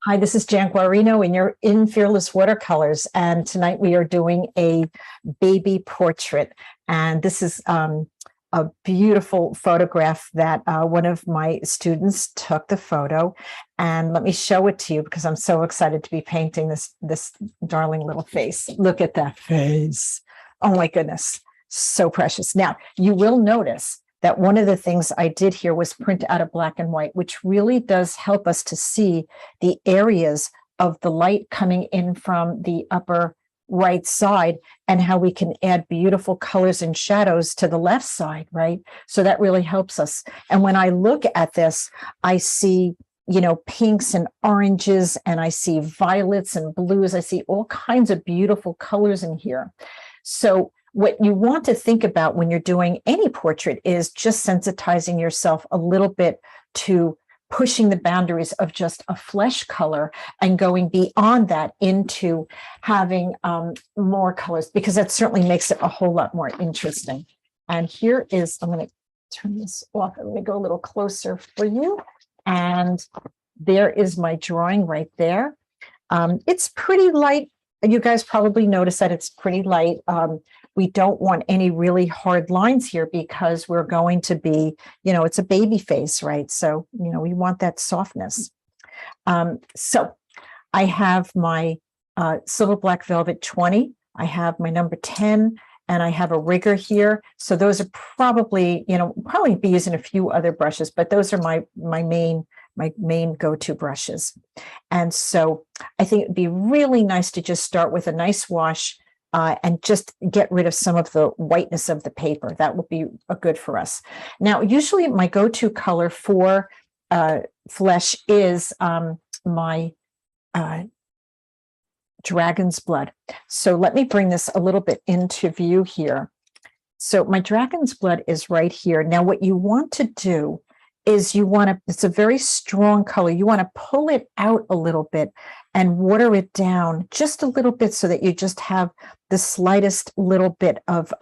Hi, this is Jan Guarino, and you're in Fearless Watercolors. And tonight we are doing a baby portrait. And this is a beautiful photograph that one of my students took the photo. And let me show it to you because I'm so excited to be painting this darling little face. Look at that face. Oh my goodness, so precious. Now, you will notice that one of the things I did here was print out a black and white, which really does help us to see the areas of the light coming in from the upper right side and how we can add beautiful colors and shadows to the left side, right? So that really helps us. And when I look at this, I see, pinks and oranges, and I see violets and blues. I see all kinds of beautiful colors in here. So what you want to think about when you're doing any portrait is just sensitizing yourself a little bit to pushing the boundaries of just a flesh color and going beyond that into having more colors, because that certainly makes it a whole lot more interesting. And here is, I'm going to turn this off. I'm going to go a little closer for you. And there is my drawing right there. It's pretty light. You guys probably notice that it's pretty light. We don't want any really hard lines here because we're going to be, it's a baby face, right? So, we want that softness. So I have my Silver Black Velvet 20. I have my number 10, and I have a rigger here. So those are probably, probably be using a few other brushes, but those are my main go-to brushes. And so I think it'd be really nice to just start with a nice wash and just get rid of some of the whiteness of the paper. That would be good for us. Now, usually my go-to color for flesh is my dragon's blood. So let me bring this a little bit into view here. So my dragon's blood is right here. Now, what you want to do is it's a very strong color. You want to pull it out a little bit and water it down just a little bit so that you just have the slightest little bit of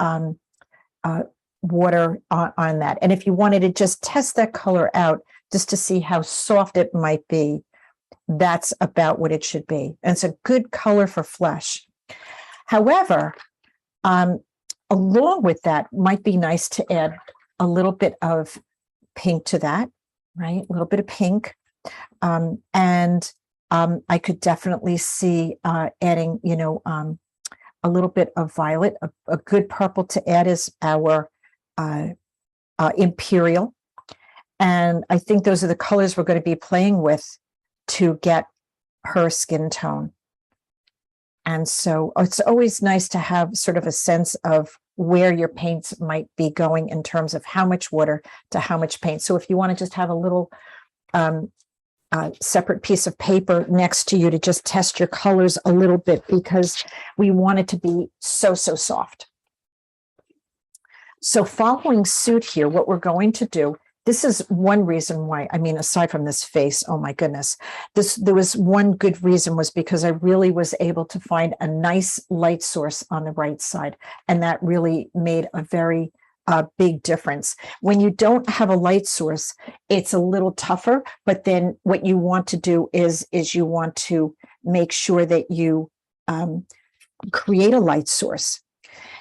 water on that. And if you wanted to just test that color out just to see how soft it might be, that's about what it should be. And it's a good color for flesh. However, along with that, might be nice to add a little bit of pink to that, right? A little bit of pink. I could definitely see adding, a little bit of violet. A good purple to add is our Imperial. And I think those are the colors we're going to be playing with to get her skin tone. And so it's always nice to have sort of a sense of where your paints might be going in terms of how much water to how much paint. So if you want to just have a little separate piece of paper next to you to just test your colors a little bit, because we want it to be so soft. So following suit here, what we're going to do, this is one reason why, aside from this face, oh my goodness, there was one good reason, was because I really was able to find a nice light source on the right side. And that really made a very big difference. When you don't have a light source, it's a little tougher, but then what you want to do is you want to make sure that you create a light source.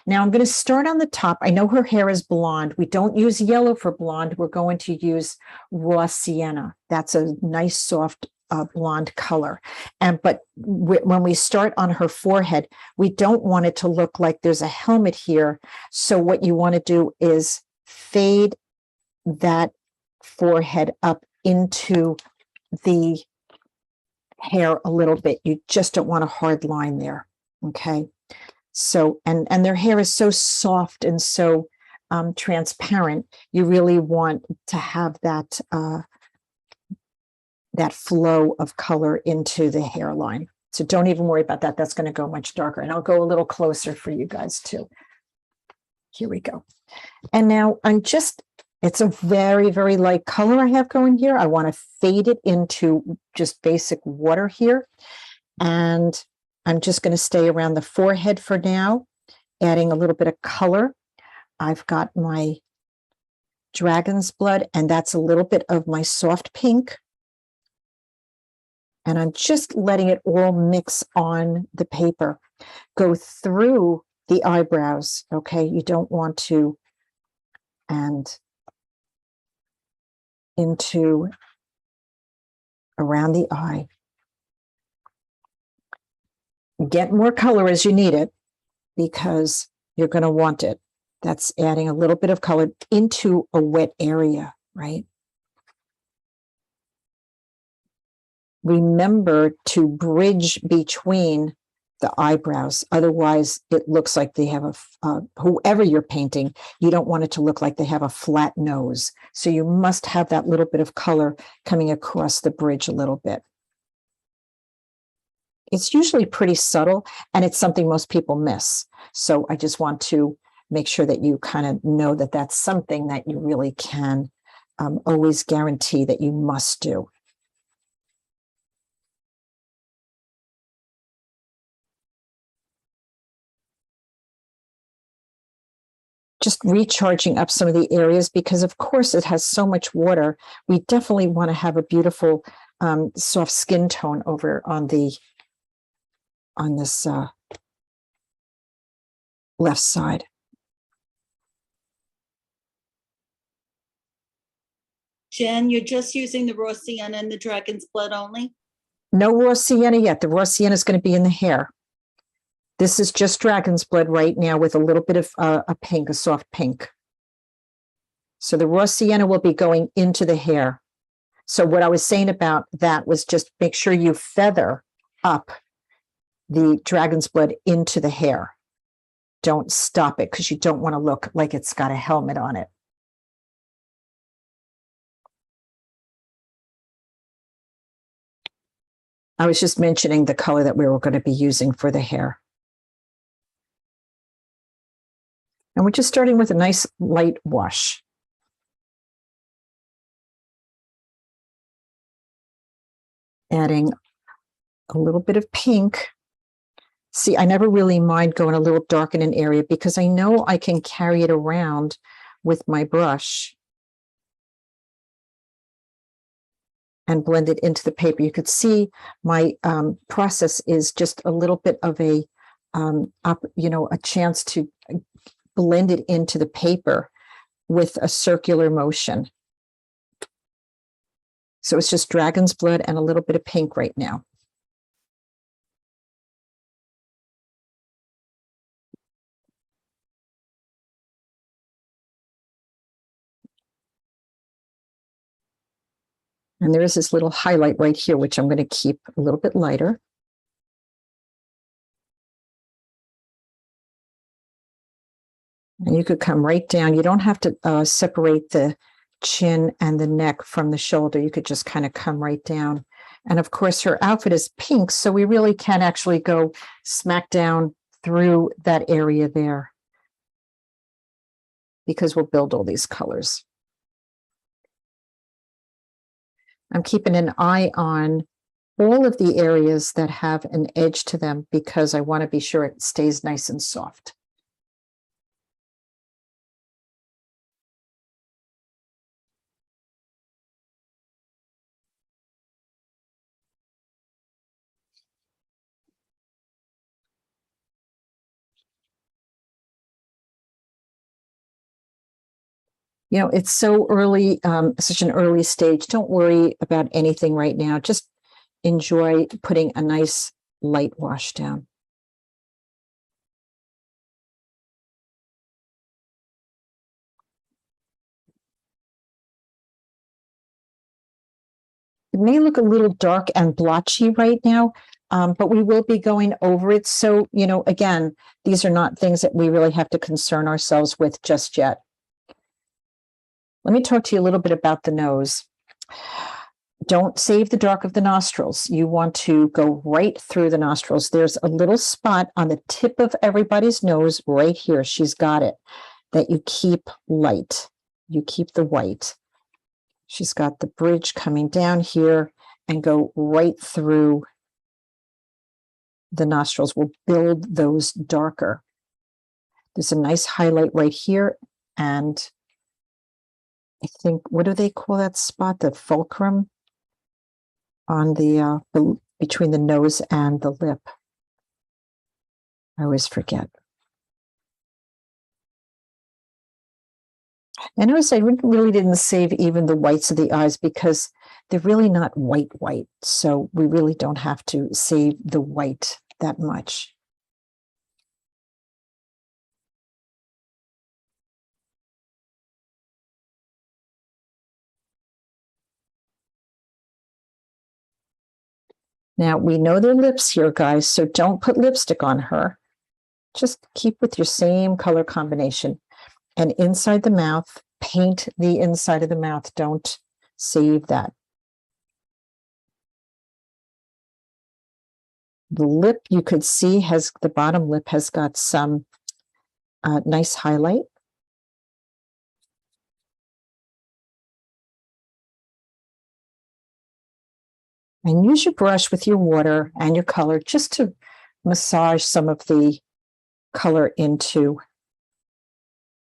Now I'm going to start on the top. I know her hair is blonde. We don't use yellow for blonde. We're going to use raw sienna. That's a nice soft blonde color. But when we start on her forehead, we don't want it to look like there's a helmet here. So what you want to do is fade that forehead up into the hair a little bit. You just don't want a hard line there. Okay. So, and their hair is so soft and so transparent. You really want to have that that flow of color into the hairline. So don't even worry about that. That's going to go much darker. And I'll go a little closer for you guys too. Here we go. And now it's a very, very light color I have going here. I want to fade it into just basic water here. And I'm just going to stay around the forehead for now, adding a little bit of color. I've got my dragon's blood, and that's a little bit of my soft pink. And I'm just letting it all mix on the paper. Go through the eyebrows, okay? You don't want to, and into around the eye. Get more color as you need it because you're going to want it. That's adding a little bit of color into a wet area, right? Remember to bridge between the eyebrows. Otherwise, it looks like they have whoever you're painting, you don't want it to look like they have a flat nose. So you must have that little bit of color coming across the bridge a little bit. It's usually pretty subtle, and it's something most people miss. So I just want to make sure that you kind of know that that's something that you really can always guarantee that you must do. Just recharging up some of the areas because, of course, it has so much water. We definitely want to have a beautiful soft skin tone over on this left side. Jen, you're just using the raw sienna and the dragon's blood only? No raw sienna yet. The raw sienna is going to be in the hair. This is just dragon's blood right now with a little bit of a pink, a soft pink. So the raw sienna will be going into the hair. So what I was saying about that was just make sure you feather up the dragon's blood into the hair. Don't stop it because you don't want to look like it's got a helmet on it. I was just mentioning the color that we were going to be using for the hair. And we're just starting with a nice light wash. Adding a little bit of pink. See, I never really mind going a little dark in an area because I know I can carry it around with my brush and blend it into the paper. You could see my process is just a little bit of a chance to blend it into the paper with a circular motion. So it's just dragon's blood and a little bit of pink right now. And there is this little highlight right here, which I'm going to keep a little bit lighter. And you could come right down. You don't have to separate the chin and the neck from the shoulder. You could just kind of come right down. And of course, her outfit is pink, so we really can actually go smack down through that area there because we'll build all these colors. I'm keeping an eye on all of the areas that have an edge to them because I want to be sure it stays nice and soft. You know, it's so early, such an early stage. Don't worry about anything right now. Just enjoy putting a nice light wash down. It may look a little dark and blotchy right now, but we will be going over it. So, you know, again, these are not things that we really have to concern ourselves with just yet. Let me talk to you a little bit about the nose. Don't save the dark of the nostrils. You want to go right through the nostrils. There's a little spot on the tip of everybody's nose right here. She's got it, that you keep light. You keep the white. She's got the bridge coming down here and go right through the nostrils. We'll build those darker. There's a nice highlight right here. And I think, what do they call that spot? The fulcrum? on the between the nose and the lip. I always forget. And notice I really didn't save even the whites of the eyes because they're really not white. So we really don't have to save the white that much. Now we know their lips here, guys, so don't put lipstick on her. Just keep with your same color combination. And inside the mouth, paint the inside of the mouth. Don't save that. The lip, you could see, the bottom lip has got some nice highlight. And use your brush with your water and your color just to massage some of the color into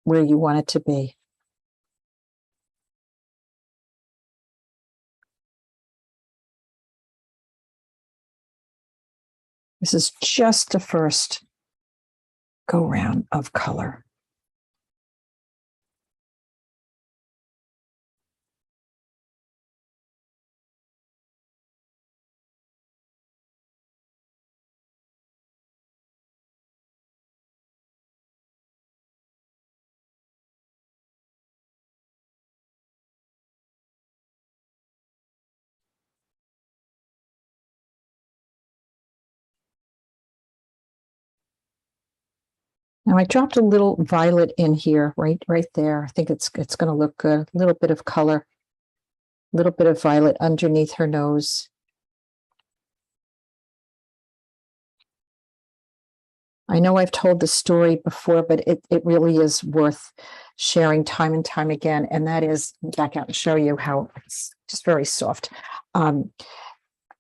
where you want it to be. This is just the first go round of color. Now I dropped a little violet in here, right there. I think it's going to look good. A little bit of color, a little bit of violet underneath her nose. I know I've told the story before, but it really is worth sharing time and time again. And that is, back out and show you how it's just very soft. And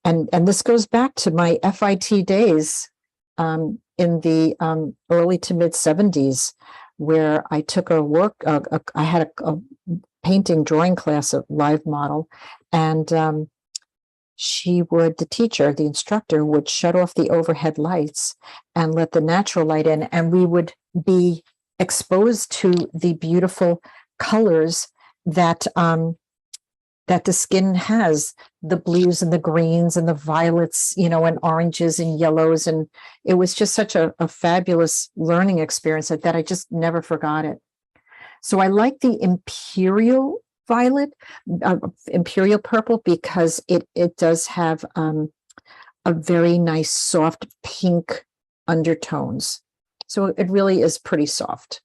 this goes back to my FIT days in the early to mid 70s, where I took I had a painting drawing class, a live model, and the teacher, the instructor, would shut off the overhead lights and let the natural light in, and we would be exposed to the beautiful colors that that the skin has, the blues and the greens and the violets, and oranges and yellows. And it was just such a fabulous learning experience that I just never forgot it. So I like the imperial violet, imperial purple, because it does have a very nice soft pink undertones. So it really is pretty soft.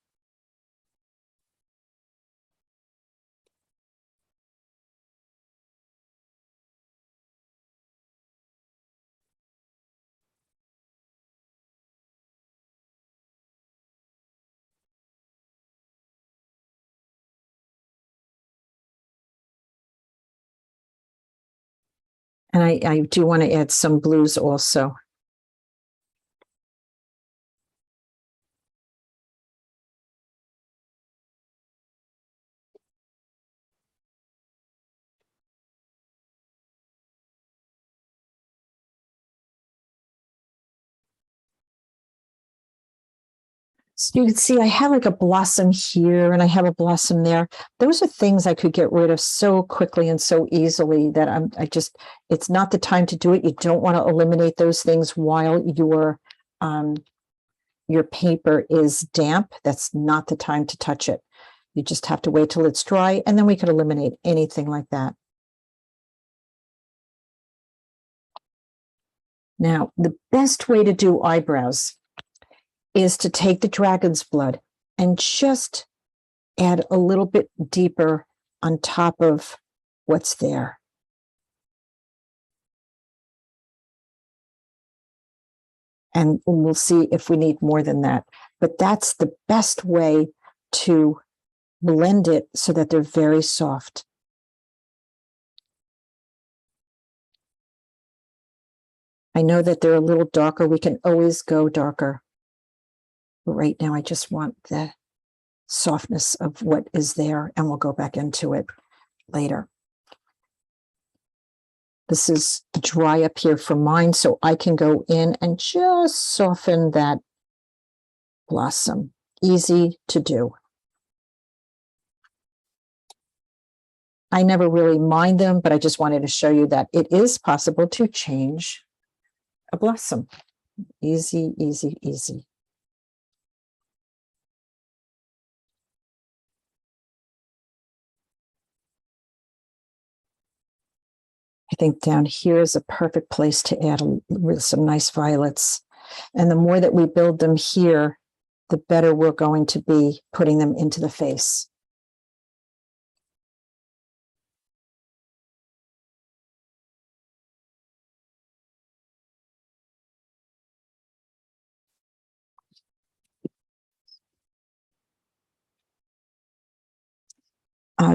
And I do want to add some blues also. So you can see I have like a blossom here and I have a blossom there. Those are things I could get rid of so quickly and so easily that it's not the time to do it. You don't want to eliminate those things while your paper is damp. That's not the time to touch it. You just have to wait till it's dry, and then we could eliminate anything like that. Now, the best way to do eyebrows is to take the dragon's blood and just add a little bit deeper on top of what's there. And we'll see if we need more than that. But that's the best way to blend it so that they're very soft. I know that they're a little darker. We can always go darker. But right now, I just want the softness of what is there, and we'll go back into it later. This is dry up here for mine, so I can go in and just soften that blossom. Easy to do. I never really mind them, but I just wanted to show you that it is possible to change a blossom. Easy, easy, easy. I think down here is a perfect place to add some nice violets. And the more that we build them here, the better we're going to be putting them into the face.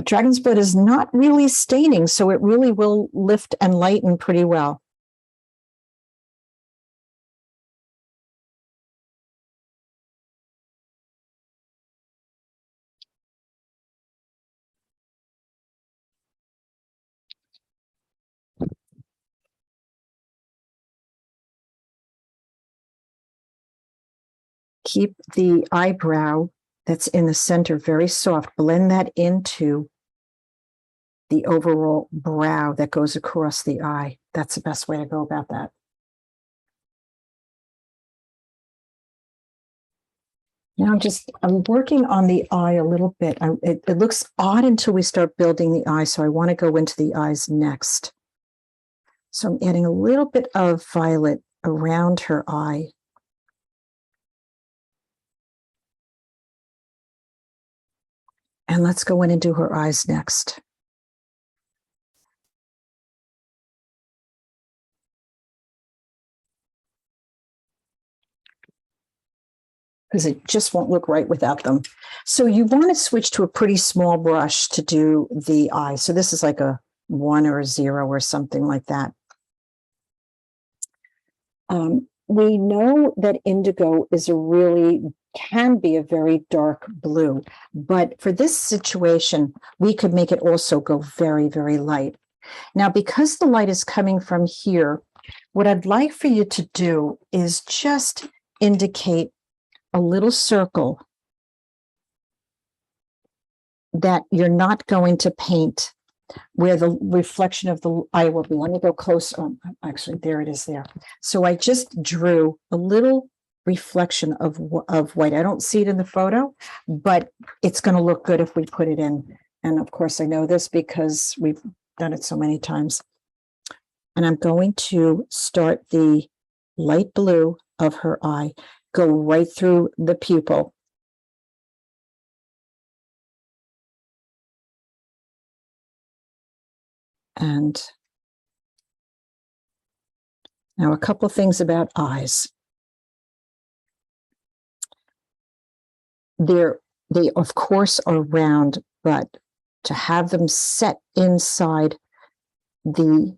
Dragon's blood is not really staining, so it really will lift and lighten pretty well. Keep the eyebrow that's in the center very soft. Blend that into the overall brow that goes across the eye. That's the best way to go about that. Now I'm working on the eye a little bit. It looks odd until we start building the eye, so I want to go into the eyes next. So I'm adding a little bit of violet around her eye. And let's go in and do her eyes next. Because it just won't look right without them. So you want to switch to a pretty small brush to do the eye. So this is like a 1 or a 0 or something like that. We know that indigo can be a very dark blue, but for this situation, we could make it also go very, very light. Now, because the light is coming from here, what I'd like for you to do is just indicate a little circle that you're not going to paint where the reflection of the eye will be. Let me go close. Actually, there it is there. So I just drew a little reflection of white. I don't see it in the photo, but it's going to look good if we put it in. And of course, I know this because we've done it so many times. And I'm going to start the light blue of her eye, go right through the pupil. And now a couple of things about eyes. They of course are round, but to have them set inside the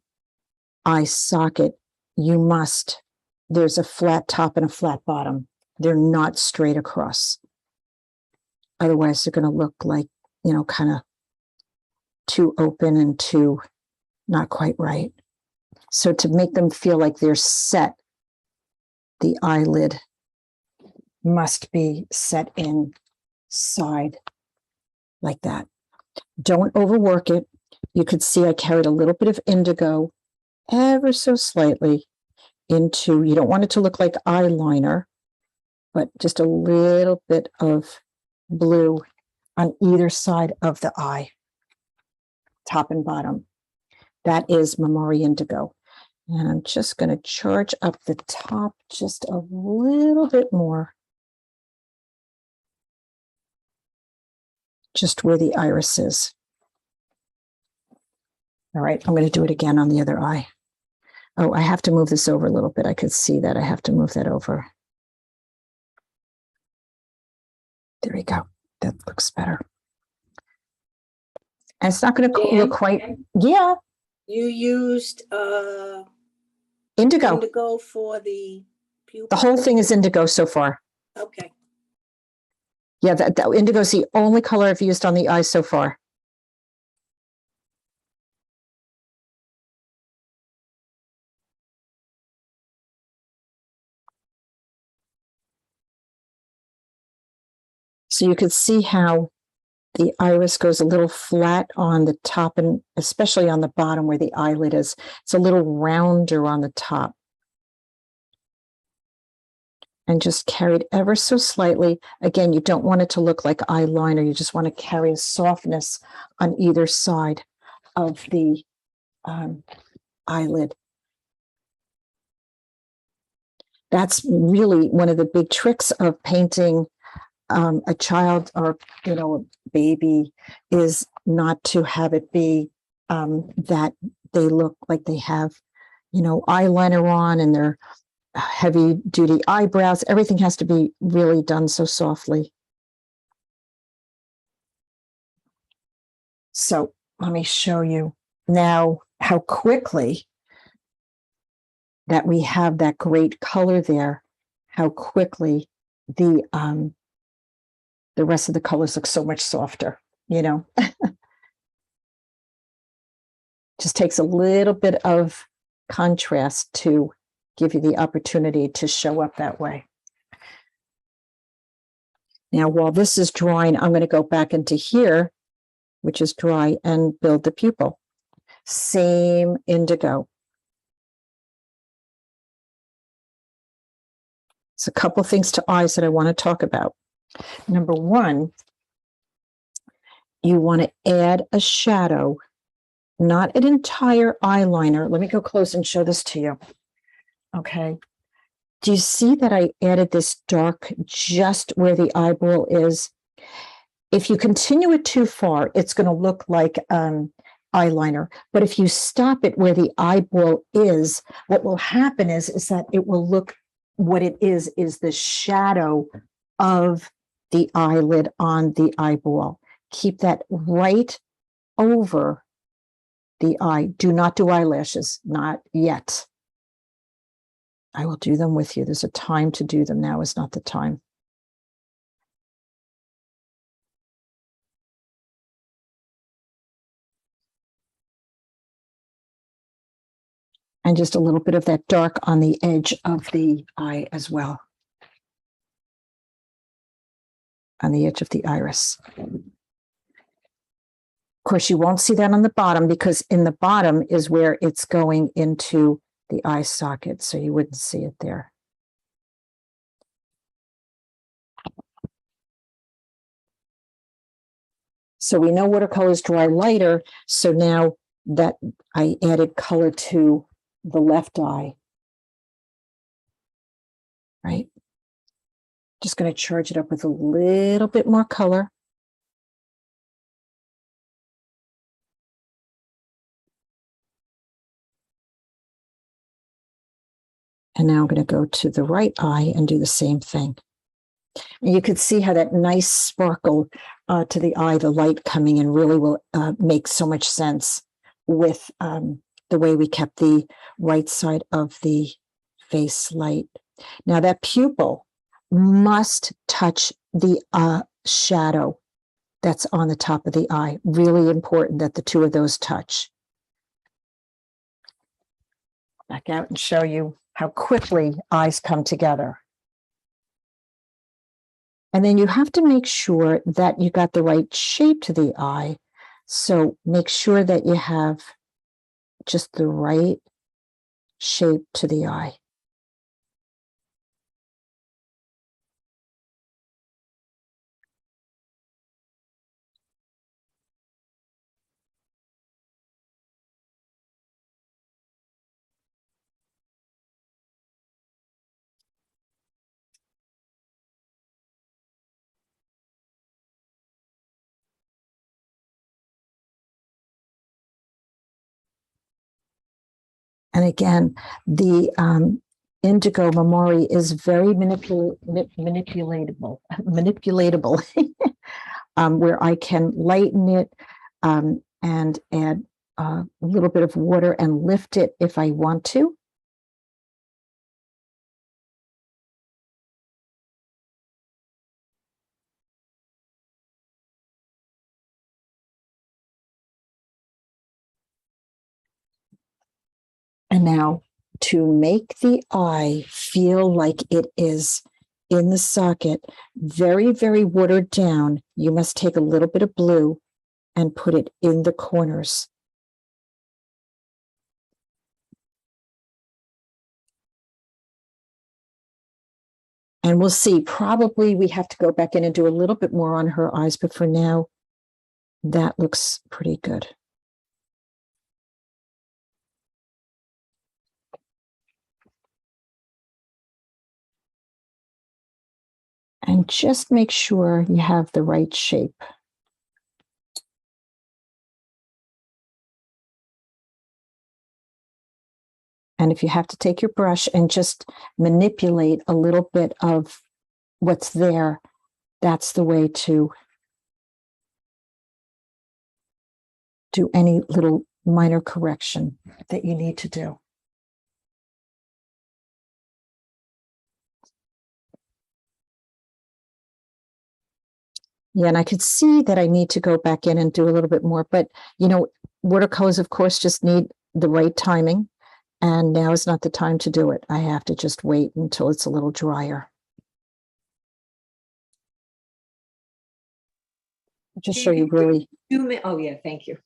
eye socket, there's a flat top and a flat bottom. They're not straight across. Otherwise, they're going to look like, kind of too open and too not quite right. So to make them feel like they're set, the eyelid must be set inside like that. Don't overwork it. You could see I carried a little bit of indigo ever so slightly into, you don't want it to look like eyeliner, but just a little bit of blue on either side of the eye, top and bottom. That is Mamori Indigo. And I'm just going to charge up the top just a little bit more. Just where the iris is. All right, I'm going to do it again on the other eye. Oh, I have to move this over a little bit. I could see that. I have to move that over. There we go. That looks better. And it's not going to look quite, yeah. You used indigo for the pupil? The whole thing is indigo so far. Okay. Yeah, that indigo is the only color I've used on the eye so far. So you can see how the iris goes a little flat on the top and especially on the bottom where the eyelid is. It's a little rounder on the top. And just carried ever so slightly. Again, you don't want it to look like eyeliner. You just want to carry a softness on either side of the eyelid. That's really one of the big tricks of painting a child or, a baby, is not to have it be that they look like they have, eyeliner on and their heavy duty eyebrows. Everything has to be really done so softly. So let me show you now how quickly that we have that great color there, how quickly the rest of the colors look so much softer, Just takes a little bit of contrast to give you the opportunity to show up that way. Now, while this is drying, I'm going to go back into here, which is dry, and build the pupil. Same indigo. It's a couple things to eyes that I want to talk about. Number one, you want to add a shadow, not an entire eyeliner. Let me go close and show this to you. Okay. Do you see that I added this dark just where the eyeball is? If you continue it too far, it's going to look like eyeliner. But if you stop it where the eyeball is, what will happen is that it will look, what it is the shadow of the eyelid on the eyeball. Keep that right over the eye. Do not do eyelashes, not yet. I will do them with you. There's a time to do them. Now is not the time. And just a little bit of that dark on the edge of the eye as well. On the edge of the iris. Of course, you won't see that on the bottom because in the bottom is where it's going into the eye socket, so you wouldn't see it there. So we know watercolors dry lighter, so now that I added color to the left eye, right? Just going to charge it up with a little bit more color. And now I'm going to go to the right eye and do the same thing. And you could see how that nice sparkle to the eye, the light coming in, really will make so much sense with the way we kept the right side of the face light. Now that pupil must touch the shadow that's on the top of the eye. Really important that the two of those touch. Back out and show you how quickly eyes come together. And then you have to make sure that you got the right shape to the eye. So make sure that you have just the right shape to the eye. And again, the indigo Mamori is very manipulatable, where I can lighten it and add a little bit of water and lift it if I want to. And now to make the eye feel like it is in the socket, very, very watered down. You must take a little bit of blue and put it in the corners. And we'll see, probably we have to go back in and do a little bit more on her eyes, but for now, that looks pretty good. And just make sure you have the right shape. And if you have to take your brush and just manipulate a little bit of what's there, that's the way to do any little minor correction that you need to do. Yeah, and I could see that I need to go back in and do a little bit more, but you know, watercolors, of course, just need the right timing. And now is not the time to do it. I have to just wait until it's a little drier. Just so you really. Oh, yeah, thank you.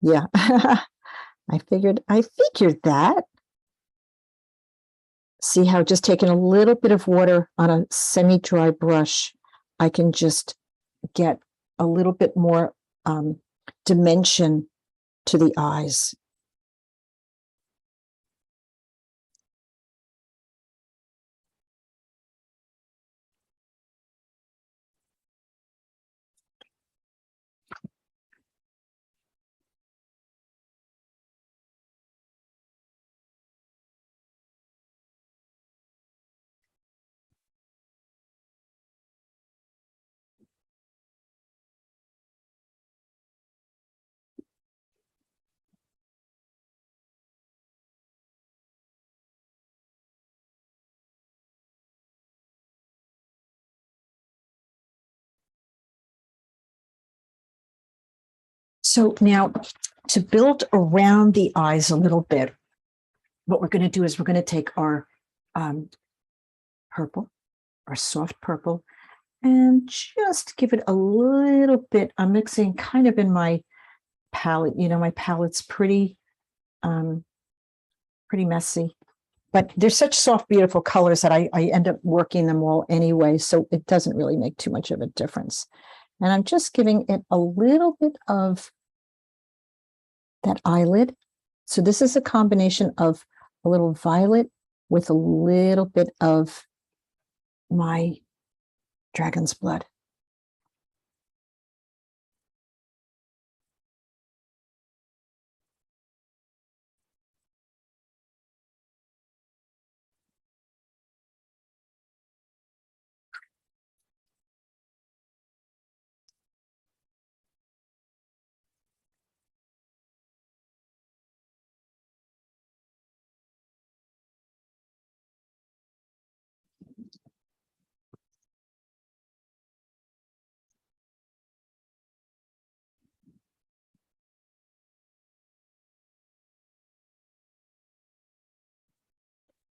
Yeah, I figured that. See how just taking a little bit of water on a semi-dry brush, I can just get a little bit more dimension to the eyes. So now to build around the eyes a little bit, what we're going to do is we're going to take our purple, our soft purple, and just give it a little bit. I'm mixing kind of in my palette. You know, my palette's pretty messy, but they're such soft, beautiful colors that I end up working them all anyway. So it doesn't really make too much of a difference. And I'm just giving it a little bit of that eyelid. So this is a combination of a little violet with a little bit of my dragon's blood.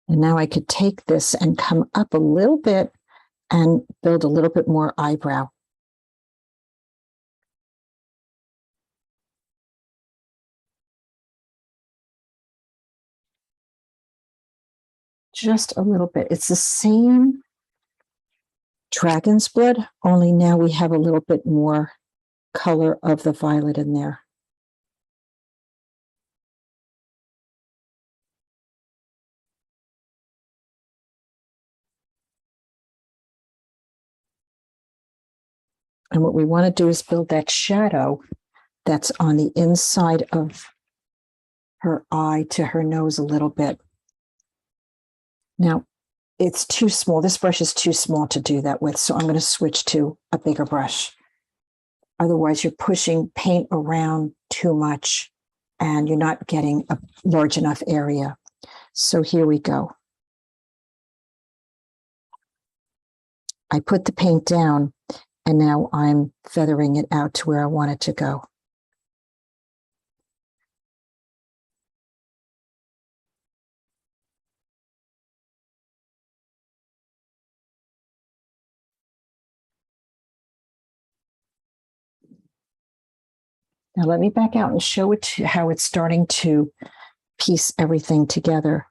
And now I could take this and come up a little bit and build a little bit more eyebrow. Just a little bit. It's the same dragon's blood, only now we have a little bit more color of the violet in there. And what we want to do is build that shadow that's on the inside of her eye to her nose a little bit. Now, it's too small. This brush is too small to do that with, so I'm going to switch to a bigger brush. Otherwise, you're pushing paint around too much and you're not getting a large enough area. So here we go. I put the paint down and now I'm feathering it out to where I want it to go. Now let me back out and show it to how it's starting to piece everything together.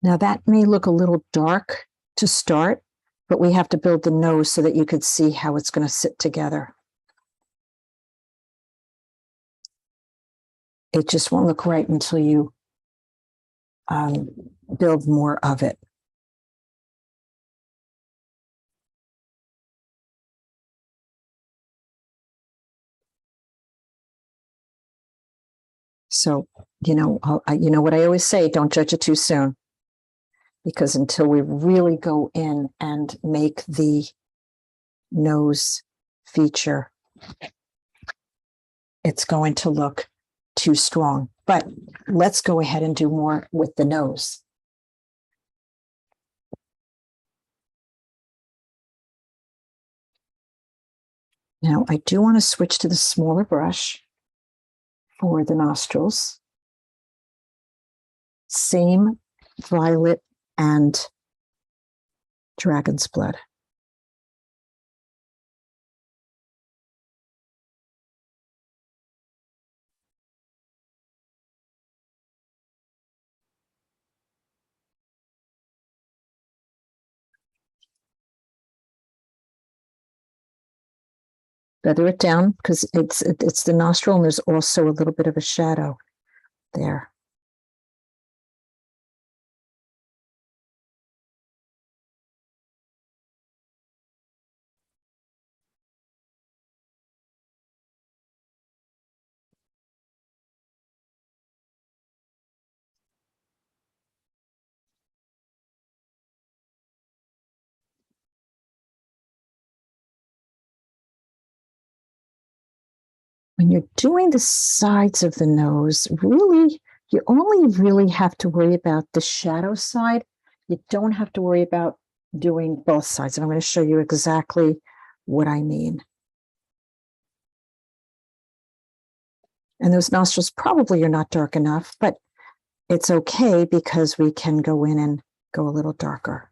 Now that may look a little dark to start, but we have to build the nose so that you could see how it's going to sit together. It just won't look right until you build more of it. So, you know what I always say, don't judge it too soon. Because until we really go in and make the nose feature, it's going to look too strong. But let's go ahead and do more with the nose. Now, I do want to switch to the smaller brush for the nostrils. Same violet and dragon's blood. Feather it down because it's the nostril and there's also a little bit of a shadow there. When you're doing the sides of the nose, really, you only really have to worry about the shadow side. You don't have to worry about doing both sides. And I'm going to show you exactly what I mean. And those nostrils probably are not dark enough, but it's okay because we can go in and go a little darker.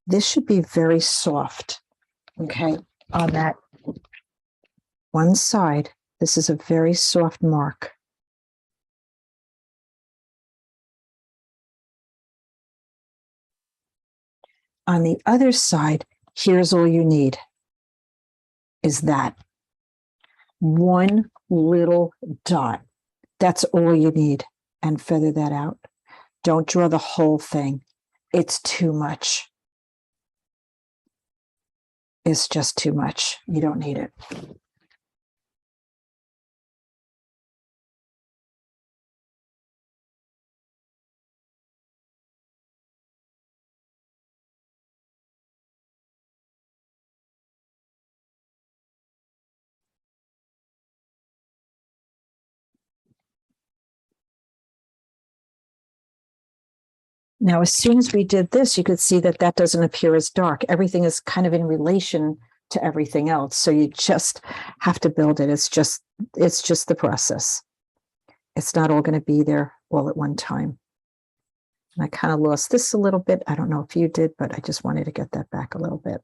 This should be very soft, okay, on that one side. This is a very soft mark. On the other side, here's all you need, is that one little dot. That's all you need, and feather that out. Don't draw the whole thing. It's too much. It's just too much. You don't need it. Now, as soon as we did this, you could see that that doesn't appear as dark. Everything is kind of in relation to everything else. So you just have to build it. It's just the process. It's not all going to be there all at one time. And I kind of lost this a little bit. I don't know if you did, but I just wanted to get that back a little bit.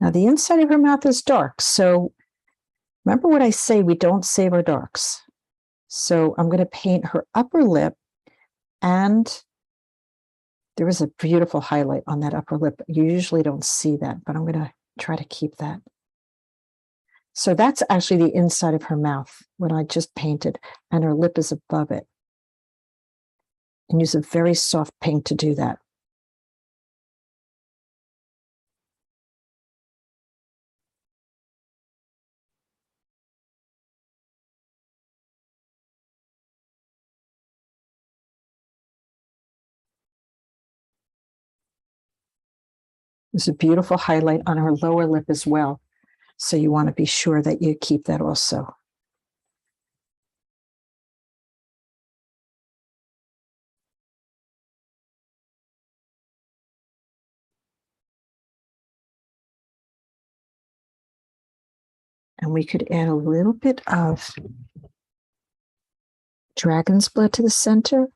Now, the inside of her mouth is dark. So remember what I say, we don't save our darks. So I'm going to paint her upper lip, and there is a beautiful highlight on that upper lip. You usually don't see that, but I'm going to try to keep that. So that's actually the inside of her mouth when I just painted, and her lip is above it. And use a very soft pink to do that. There's a beautiful highlight on her lower lip as well. So you want to be sure that you keep that also. And we could add a little bit of dragon's blood to the center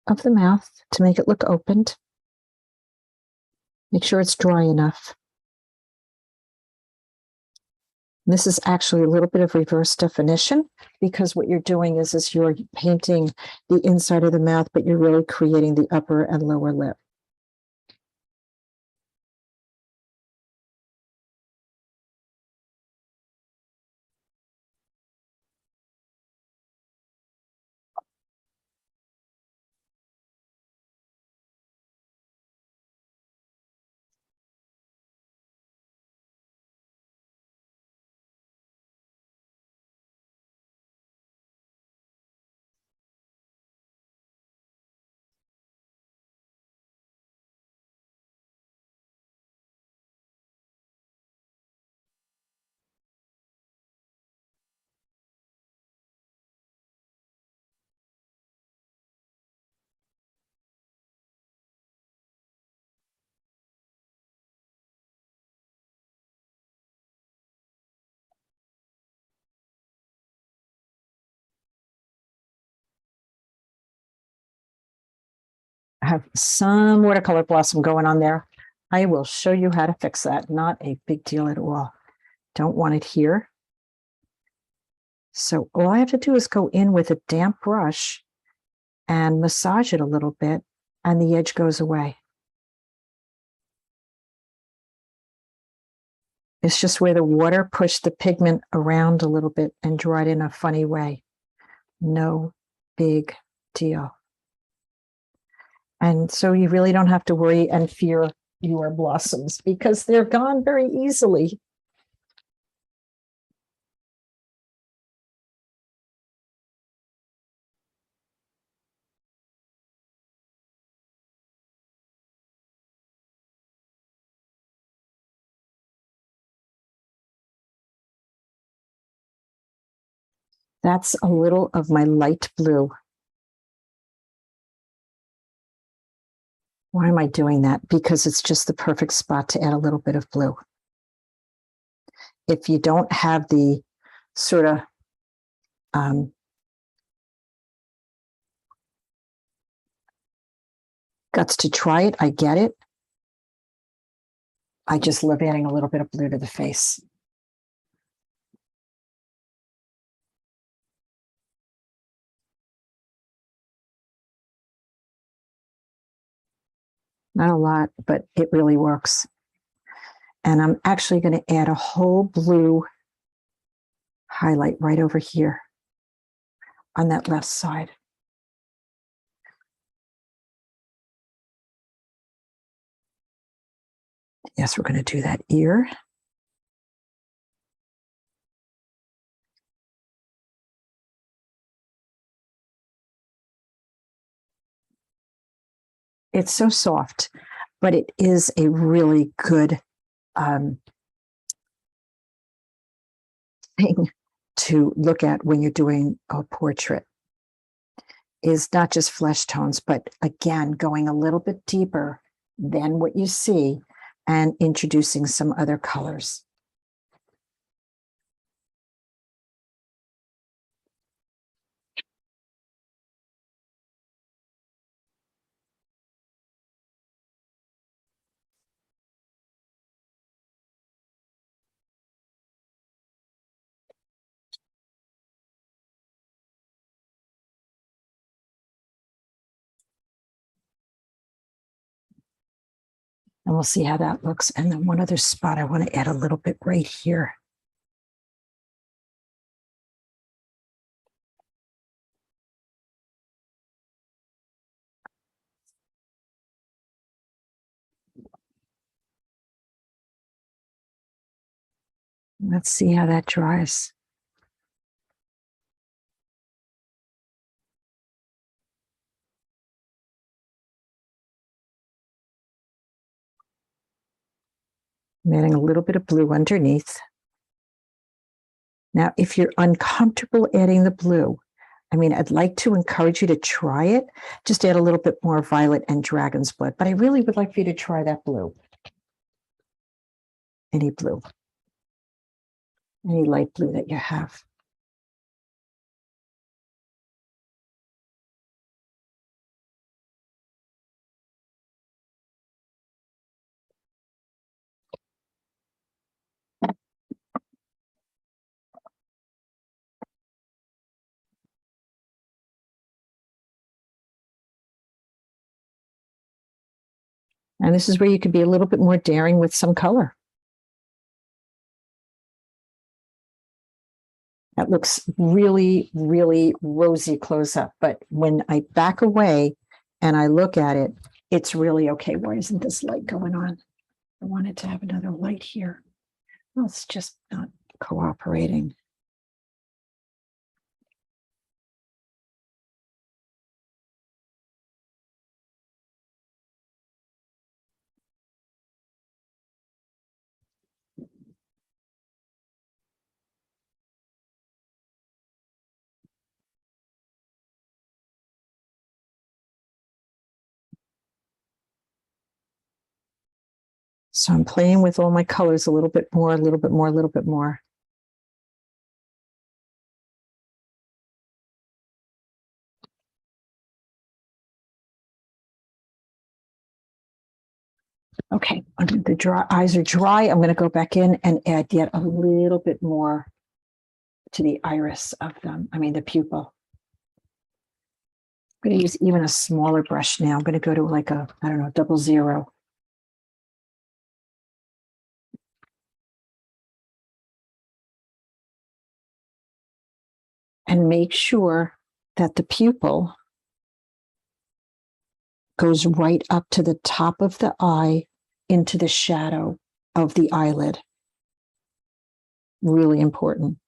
of the mouth to make it look opened. Make sure it's dry enough. This is actually a little bit of reverse definition because what you're doing is you're painting the inside of the mouth, but you're really creating the upper and lower lip. I have some watercolor blossom going on there. I will show you how to fix that. Not a big deal at all. Don't want it here. So all I have to do is go in with a damp brush and massage it a little bit, and the edge goes away. It's just where the water pushed the pigment around a little bit and dried in a funny way. No big deal. And so you really don't have to worry and fear your blossoms because they're gone very easily. That's a little of my light blue. Why am I doing that? Because it's just the perfect spot to add a little bit of blue. If you don't have the sort of guts to try it, I get it. I just love adding a little bit of blue to the face. Not a lot, but it really works. And I'm actually going to add a whole blue highlight right over here on that left side. Yes, we're going to do that ear. It's so soft, but it is a really good thing to look at when you're doing a portrait. Is not just flesh tones, but again, going a little bit deeper than what you see and introducing some other colors. And we'll see how that looks. And then one other spot I want to add a little bit right here. Let's see how that dries. I'm adding a little bit of blue underneath. Now, if you're uncomfortable adding the blue, I mean, I'd like to encourage you to try it. Just add a little bit more violet and dragon's blood, but I really would like for you to try that blue. Any blue, any light blue that you have. And this is where you could be a little bit more daring with some color. That looks really, really rosy close up. But when I back away and I look at it, it's really okay. Why isn't this light going on? I wanted to have another light here. Well, it's just not cooperating. So I'm playing with all my colors a little bit more, a little bit more, a little bit more. Okay, the eyes are dry. I'm going to go back in and add yet a little bit more to the iris of them. I mean, the pupil. I'm going to use even a smaller brush now. I'm going to go to like a, I don't know, 00. And make sure that the pupil goes right up to the top of the eye into the shadow of the eyelid. Really important.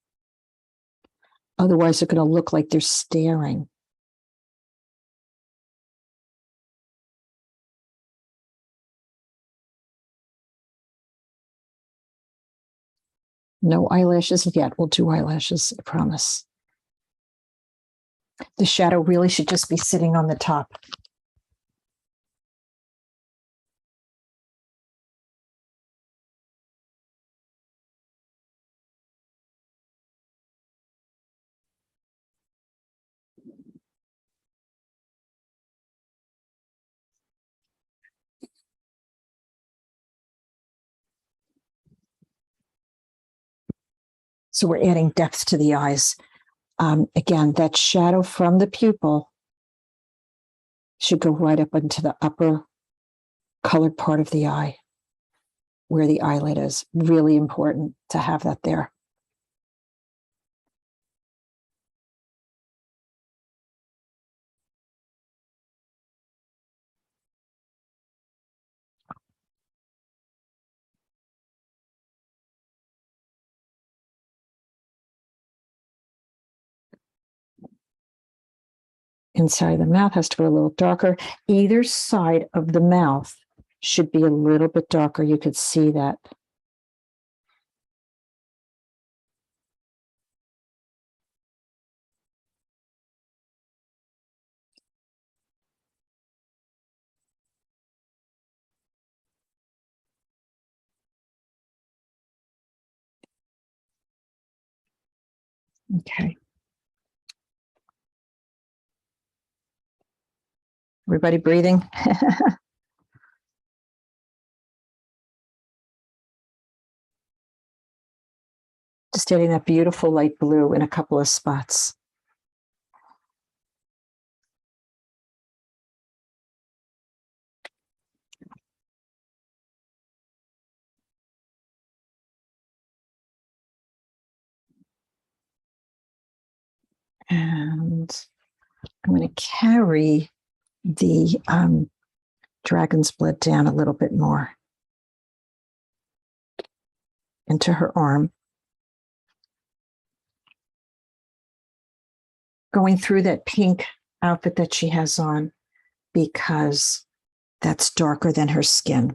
Otherwise, they're going to look like they're staring. No eyelashes yet. We'll do eyelashes, I promise. The shadow really should just be sitting on the top. So we're adding depth to the eyes. Again, that shadow from the pupil should go right up into the upper colored part of the eye, where the eyelid is. Really important to have that there. Inside of the mouth has to go a little darker. Either side of the mouth should be a little bit darker. You could see that. Okay. Everybody breathing? Just adding that beautiful light blue in a couple of spots. And I'm going to carry the dragon's blood down a little bit more into her arm. Going through that pink outfit that she has on because that's darker than her skin.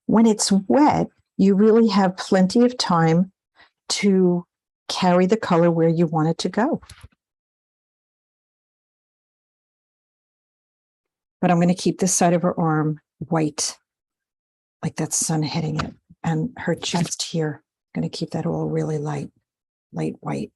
When it's wet, you really have plenty of time to carry the color where you want it to go. But I'm going to keep this side of her arm white, like that sun hitting it. And her chest here, I'm going to keep that all really light white.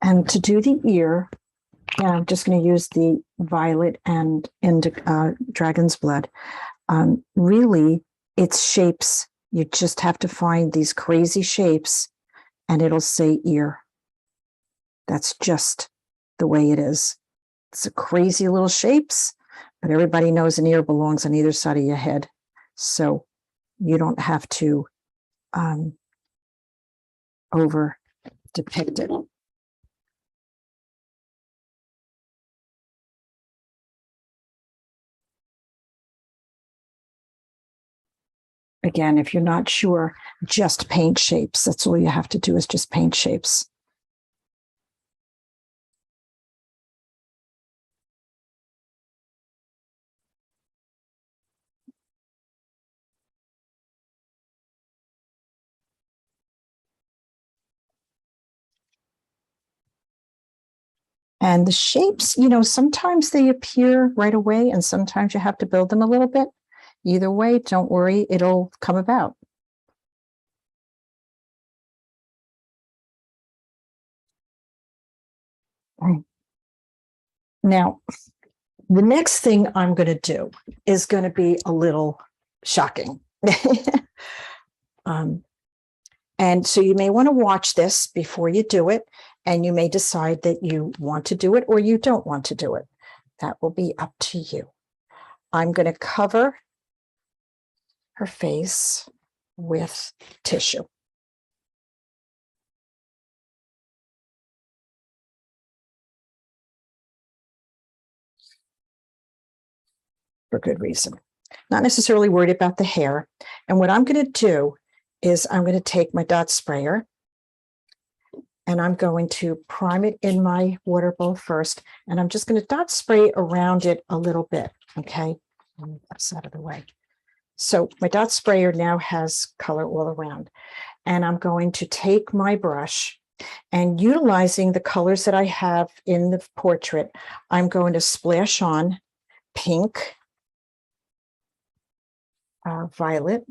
And to do the ear, I'm just going to use the violet and dragon's blood. Really, it's shapes. You just have to find these crazy shapes and it'll say ear. That's just the way it is. It's a crazy little shapes, but everybody knows an ear belongs on either side of your head. So you don't have to over depict it. Again, if you're not sure, just paint shapes. That's all you have to do is just paint shapes. And the shapes, sometimes they appear right away and sometimes you have to build them a little bit. Either way, don't worry, it'll come about. Now, the next thing I'm going to do is going to be a little shocking. And so you may want to watch this before you do it, and you may decide that you want to do it or you don't want to do it. That will be up to you. I'm going to cover her face with tissue. For good reason. Not necessarily worried about the hair. And what I'm going to do is I'm going to take my dot sprayer and I'm going to prime it in my water bowl first. And I'm just going to dot spray around it a little bit. Okay. Let me get this out of the way. So my dot sprayer now has color all around. And I'm going to take my brush and utilizing the colors that I have in the portrait, I'm going to splash on pink, violet,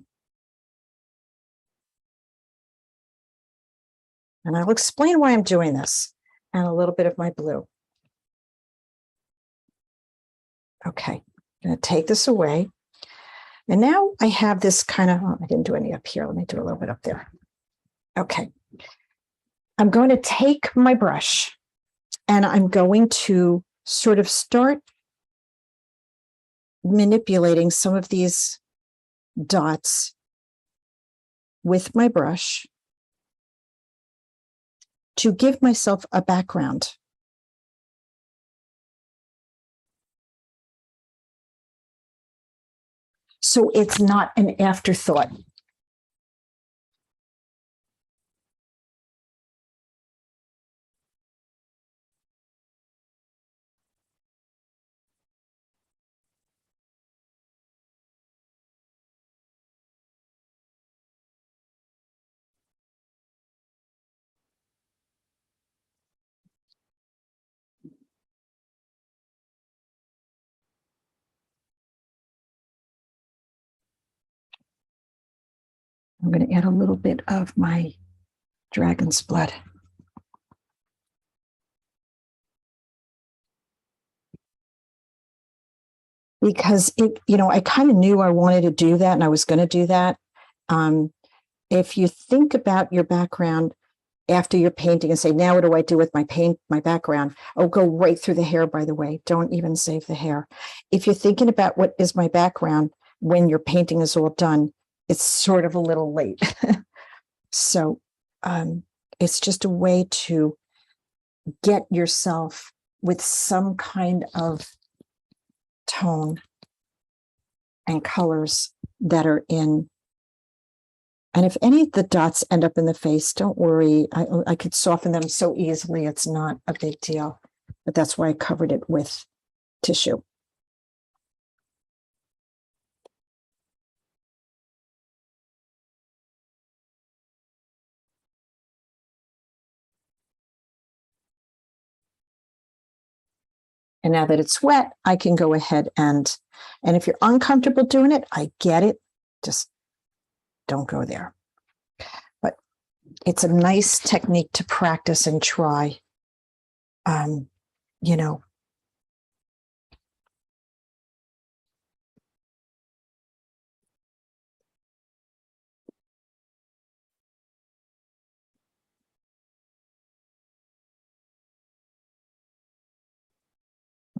and I'll explain why I'm doing this, and a little bit of my blue. Okay, I'm going to take this away. And now I have this kind of, I didn't do any up here. Let me do a little bit up there. Okay. I'm going to take my brush and I'm going to sort of start manipulating some of these dots with my brush to give myself a background. So it's not an afterthought. I'm going to add a little bit of my dragon's blood. Because I kind of knew I wanted to do that and I was going to do that. If you think about your background after you're painting and say, now what do I do with my background? Oh, go right through the hair, by the way. Don't even save the hair. If you're thinking about what is my background when your painting is all done, it's sort of a little late. So it's just a way to get yourself with some kind of tone and colors that are in. And if any of the dots end up in the face, don't worry. I could soften them so easily. It's not a big deal. But that's why I covered it with tissue. And now that it's wet, I can go ahead and if you're uncomfortable doing it, I get it. Just don't go there. But it's a nice technique to practice and try. You know,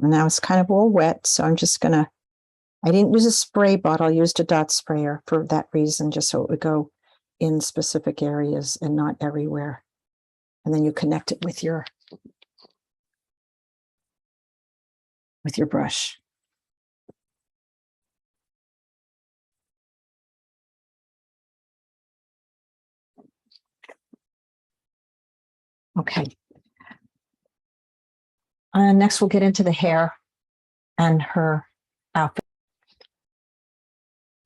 now it's kind of all wet, so I'm just gonna, I didn't use a spray bottle, I used a dot sprayer for that reason, just so it would go in specific areas and not everywhere. And then you connect it with your brush. Okay. Next, we'll get into the hair and her outfit.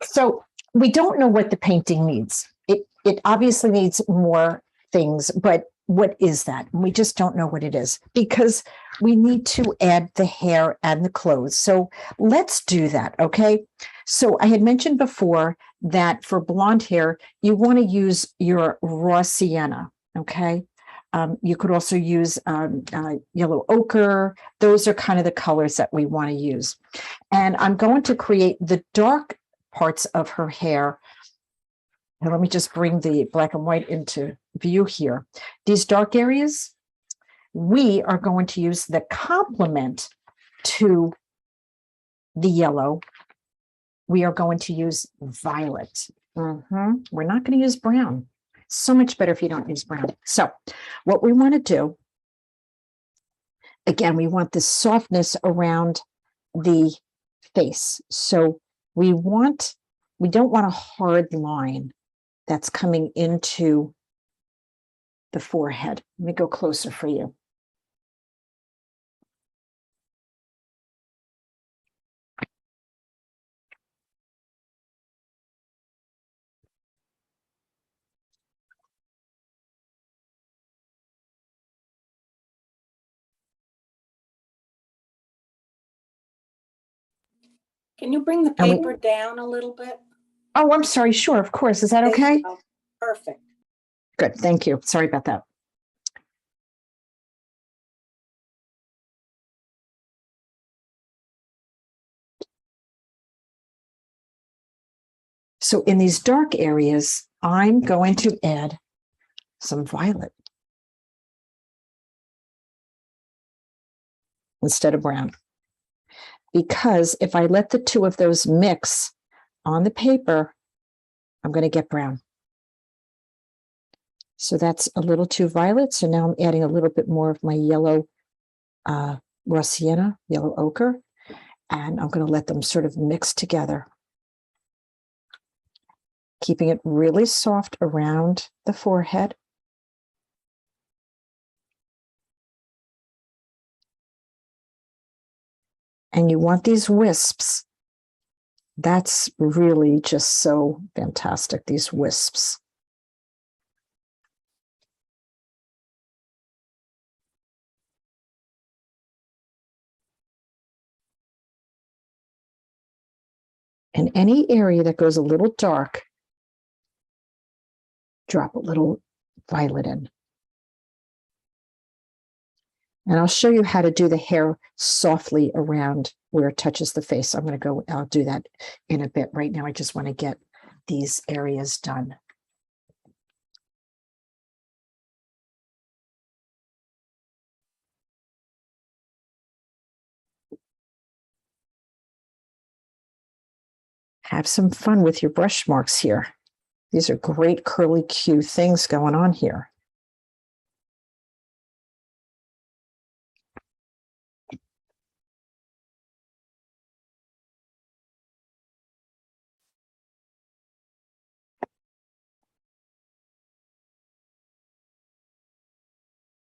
So we don't know what the painting needs. It obviously needs more things, but what is that? We just don't know what it is because we need to add the hair and the clothes. So let's do that, okay? So I had mentioned before that for blonde hair, you want to use your raw sienna, okay? You could also use yellow ochre. Those are kind of the colors that we want to use. And I'm going to create the dark parts of her hair. Now, let me just bring the black and white into view here. These dark areas, we are going to use the complement to the yellow. We are going to use violet. We're not going to use brown. So much better if you don't use brown. So what we want to do, again, we want this softness around the face. So we don't want a hard line that's coming into the forehead. Let me go closer for you. Can you bring the And we- paper down a little bit? Oh, I'm sorry. Sure, of course. Is that There okay? you go. Perfect. Good. Thank you. Sorry about that. So in these dark areas, I'm going to add some violet instead of brown. Because if I let the two of those mix on the paper, I'm going to get brown. So that's a little too violet. So now I'm adding a little bit more of my yellow raw sienna, yellow ochre, and I'm going to let them sort of mix together, keeping it really soft around the forehead. And you want these wisps. That's really just so fantastic, these wisps. And any area that goes a little dark, drop a little violet in. And I'll show you how to do the hair softly around where it touches the face. I'll do that in a bit. Right now, I just want to get these areas done. Have some fun with your brush marks here. These are great curly Q things going on here.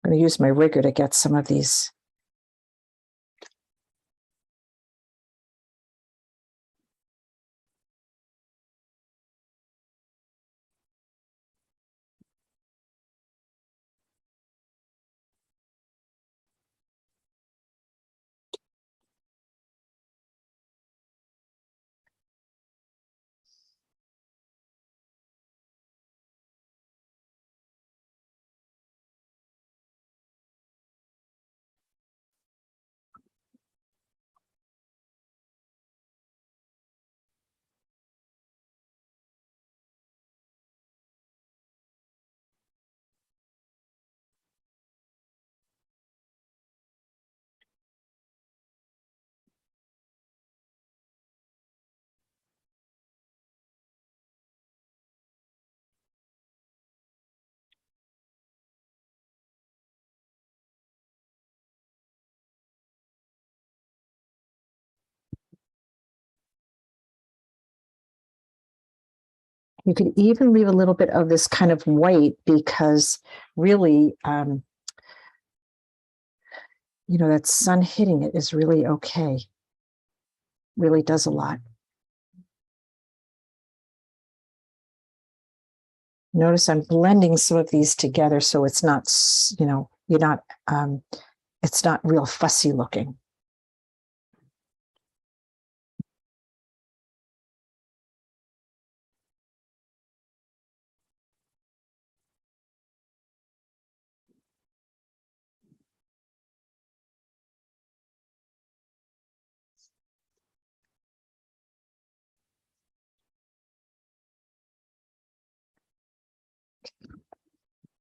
I'm going to use my rigger to get some of these. You could even leave a little bit of this kind of white because really, that sun hitting it is really okay. Really does a lot. Notice I'm blending some of these together so it's not, it's not real fussy looking.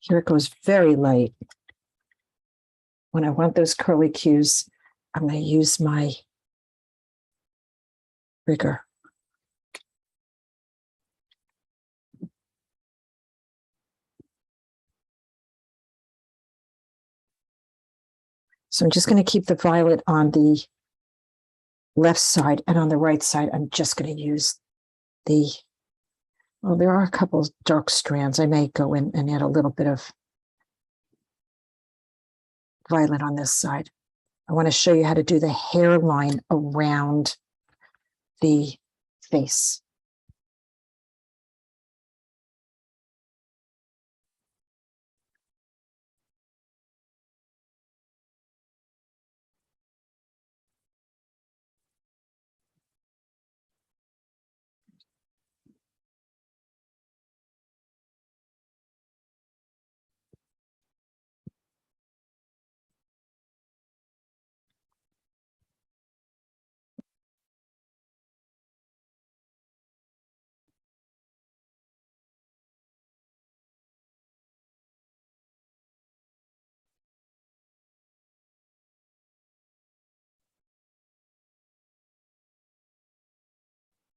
Here it goes very light. When I want those curly cues, I'm going to use my rigger. So I'm just going to keep the violet on the left side, and on the right side, I'm just going to use well, there are a couple of dark strands. I may go in and add a little bit of violet on this side. I want to show you how to do the hairline around the face.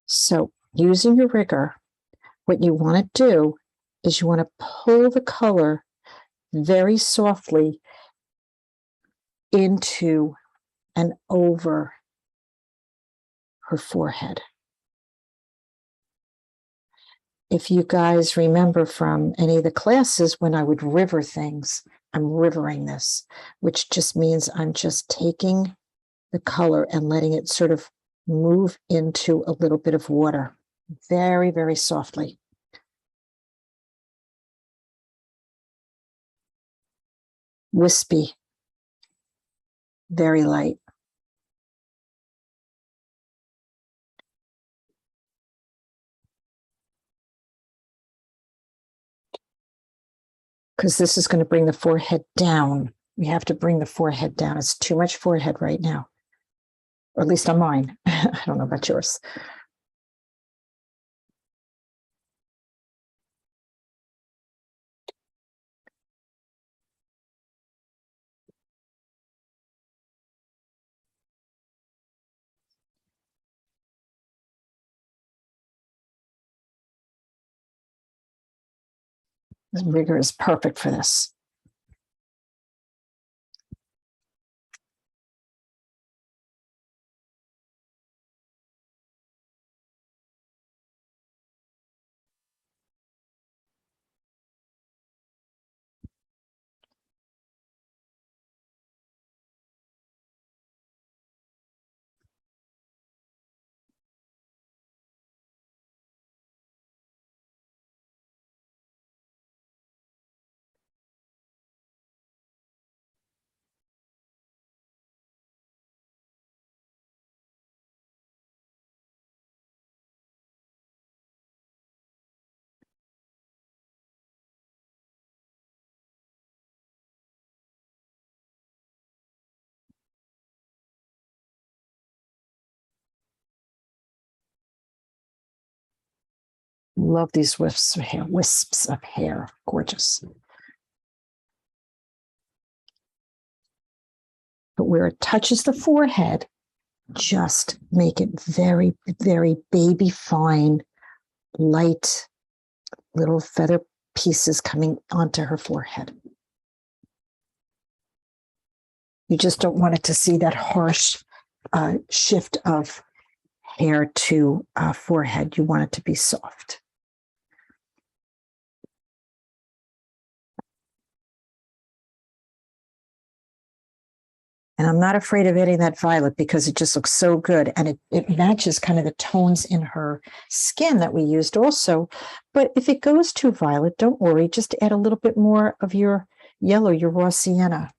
So using your rigger, what you want to do is you want to pull the color very softly into and over her forehead. If you guys remember from any of the classes when I would river things, I'm rivering this, which just means I'm just taking the color and letting it sort of move into a little bit of water very, very softly. Wispy, very light. Because this is going to bring the forehead down. We have to bring the forehead down. It's too much forehead right now, or at least on mine. I don't know about yours. This rigger is perfect for this. Love these wisps of hair, wisps of hair. Gorgeous. But where it touches the forehead, just make it very, very baby fine, light little feather pieces coming onto her forehead. You just don't want it to see that harsh shift of hair to forehead. You want it to be soft. And I'm not afraid of adding that violet because it just looks so good. And it matches kind of the tones in her skin that we used also. But if it goes too violet, don't worry. Just add a little bit more of your yellow, your raw sienna.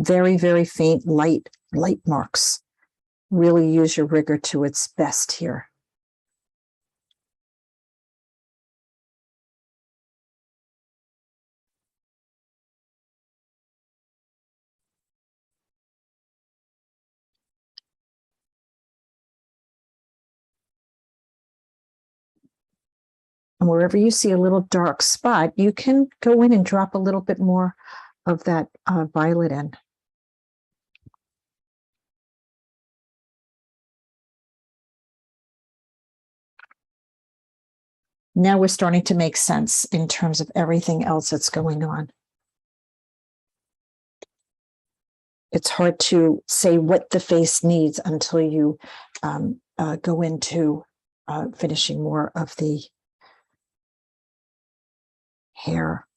Very, very faint, light marks. Really use your rigor to its best here. And wherever you see a little dark spot, you can go in and drop a little bit more of that violet in. Now we're starting to make sense in terms of everything else that's going on. It's hard to say what the face needs until you go into finishing more of the hair,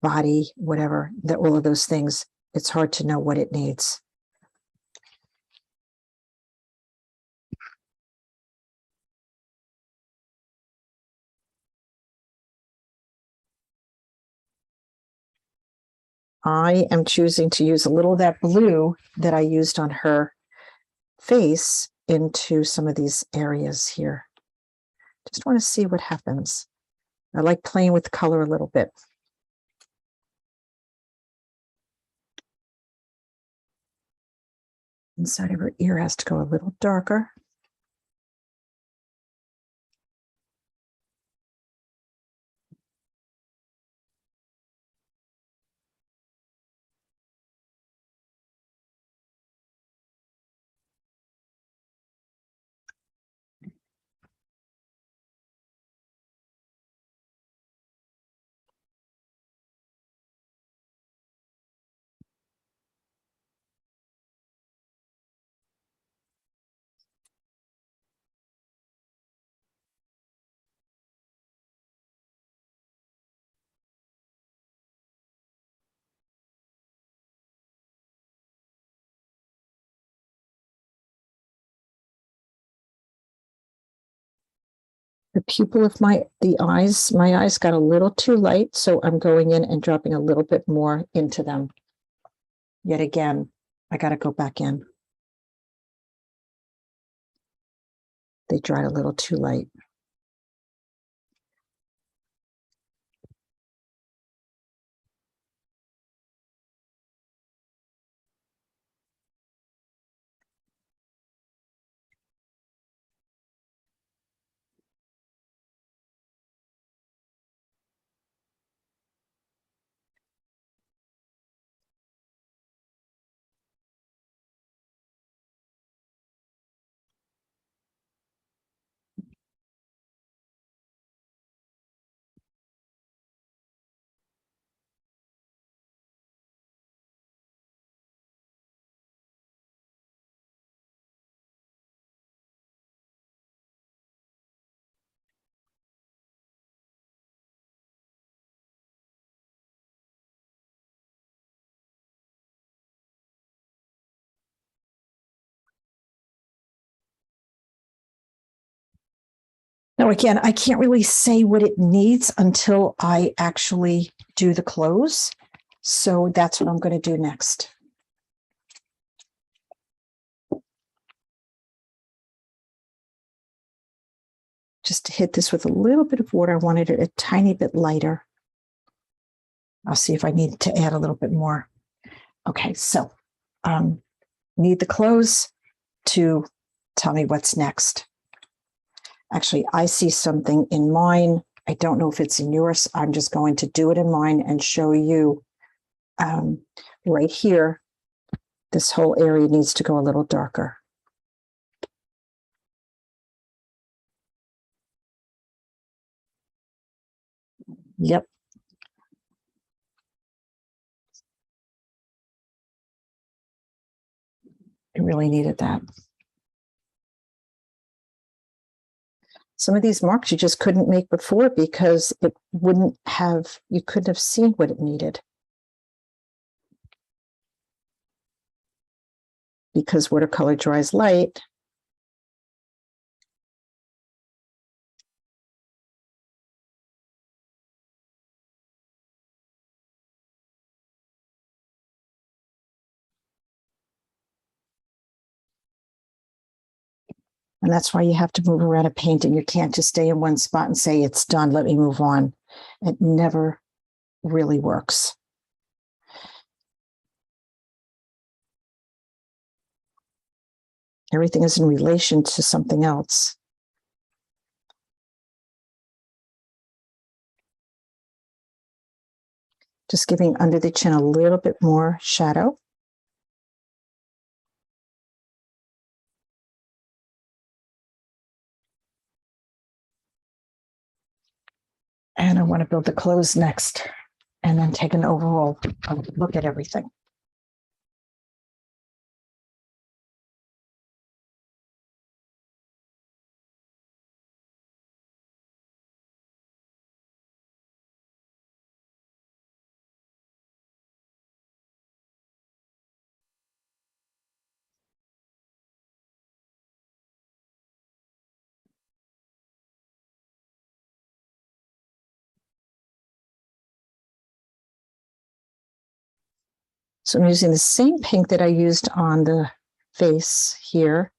body, whatever, all of those things. It's hard to know what it needs. I am choosing to use a little of that blue that I used on her face into some of these areas here. Just want to see what happens. I like playing with color a little bit. Inside of her ear has to go a little darker. The pupil of my eyes got a little too light, so I'm going in and dropping a little bit more into them. Yet again, I got to go back in. They dried a little too light. Now, again, I can't really say what it needs until I actually do the close. So that's what I'm going to do next. just hit this with a little bit of water. I wanted it a tiny bit lighter. I'll see if I need to add a little bit more. Okay, so need the clothes to tell me what's next. Actually, I see something in mine. I don't know if it's in yours. I'm just going to do it in mine and show you right here. This whole area needs to go a little darker. Yep. I really needed that. Some of these marks you just couldn't make before because it wouldn't have, you couldn't have seen what it needed. Because watercolor dries light. And that's why you have to move around a painting. You can't just stay in one spot and say, it's done, let me move on. It never really works. Everything is in relation to something else. Just giving under the chin a little bit more shadow. And I want to build the clothes next and then take an overall look at everything. So I'm using the same pink that I used on the face here.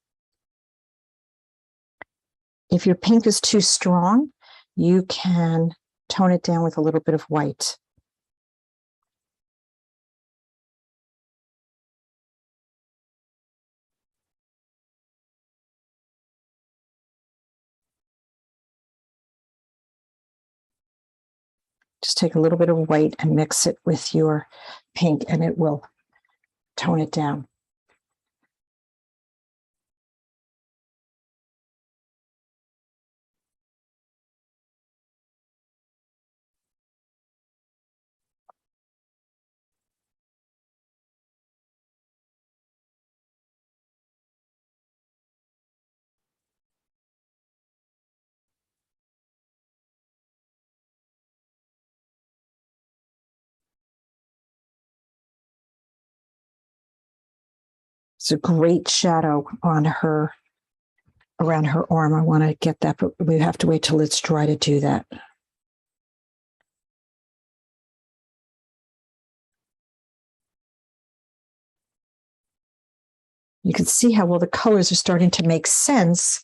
If your pink is too strong, you can tone it down with a little bit of white. Just take a little bit of white and mix it with your pink and it will tone it down. It's a great shadow on her, around her arm. I want to get that, but we have to wait till it's dry to do that. You can see how well the colors are starting to make sense,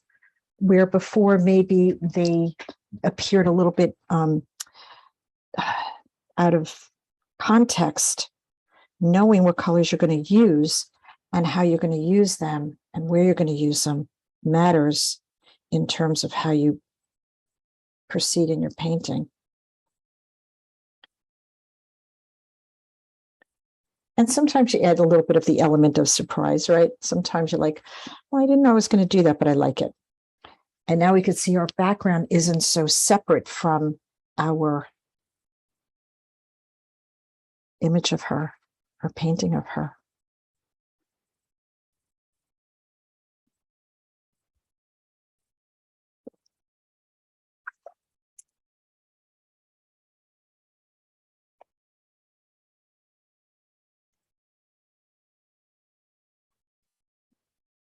where before maybe they appeared a little bit out of context. Knowing what colors you're going to use and how you're going to use them and where you're going to use them matters in terms of how you proceed in your painting. And sometimes you add a little bit of the element of surprise, right? Sometimes you're like, well, I didn't know I was going to do that, but I like it. And now we can see our background isn't so separate from our image of her, our painting of her.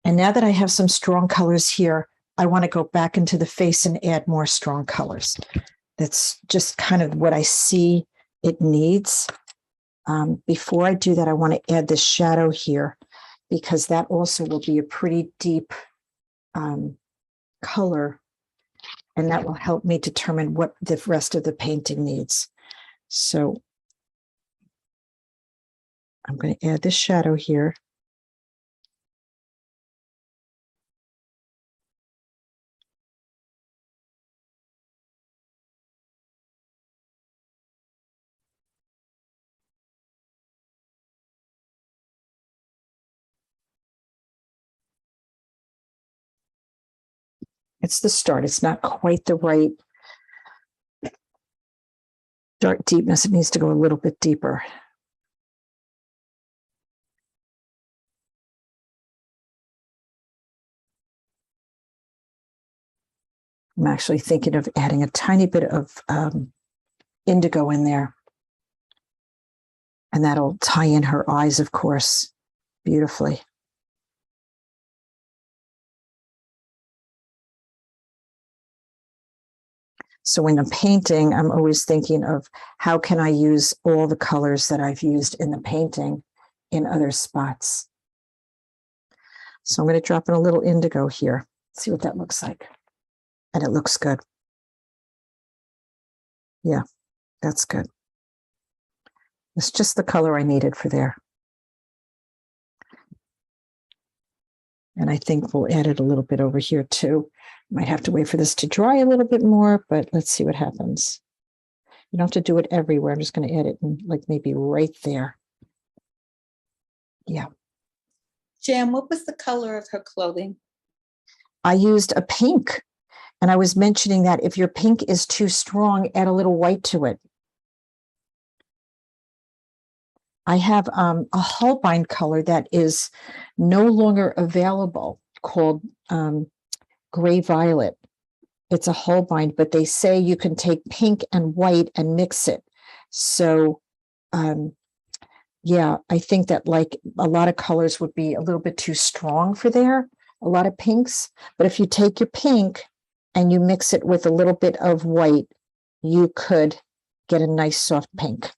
And now that I have some strong colors here, I want to go back into the face and add more strong colors. That's just kind of what I see it needs. Before I do that, I want to add this shadow here because that also will be a pretty deep color and that will help me determine what the rest of the painting needs. So I'm going to add this shadow here. It's the start. It's not quite the right dark deepness. It needs to go a little bit deeper. I'm actually thinking of adding a tiny bit of indigo in there. And that'll tie in her eyes, of course, beautifully. So when I'm painting, I'm always thinking of how can I use all the colors that I've used in the painting in other spots. So I'm going to drop in a little indigo here, see what that looks like. And it looks good. Yeah, that's good. It's just the color I needed for there. And I think we'll add it a little bit over here too. Might have to wait for this to dry a little bit more, but let's see what happens. You don't have to do it everywhere. I'm just going to add it in, like maybe right there. Yeah. Jan, what was the color of her clothing? I used a pink, and I was mentioning that if your pink is too strong, add a little white to it. I have a Holbein color that is no longer available called Gray Violet. It's a Holbein, but they say you can take pink and white and mix it. So, yeah, I think that like a lot of colors would be a little bit too strong for there, a lot of pinks. But if you take your pink and you mix it with a little bit of white, you could get a nice soft pink.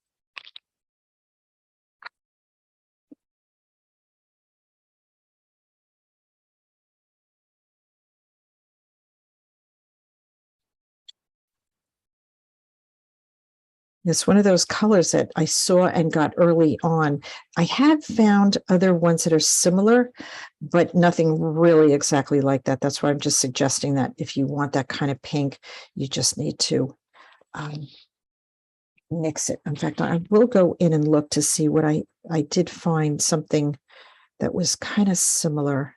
It's one of those colors that I saw and got early on. I have found other ones that are similar, but nothing really exactly like that. That's why I'm just suggesting that if you want that kind of pink, you just need to mix it. In fact, I will go in and look to see what I did find something that was kind of similar.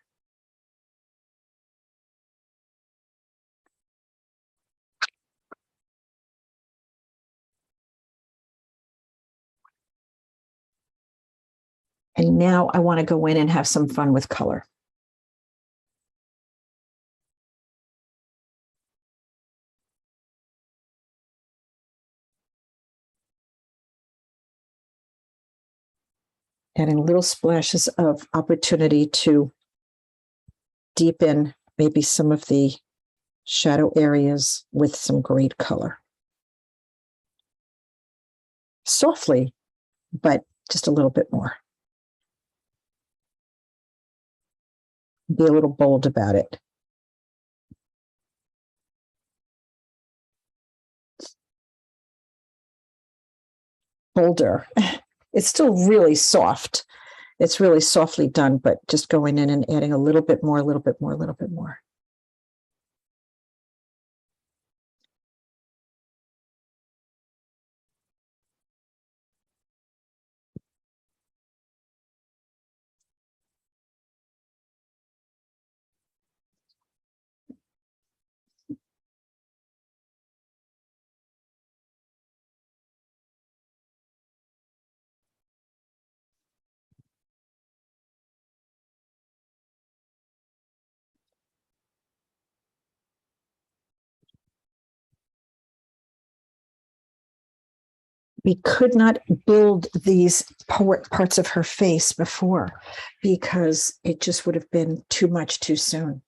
And now I want to go in and have some fun with color. Adding little splashes of opportunity to deepen maybe some of the shadow areas with some great color. Softly, but just a little bit more. Be a little bold about it. Bolder. It's still really soft. It's really softly done, but just going in and adding a little bit more, a little bit more, a little bit more. We could not build these parts of her face before because it just would have been too much too soon.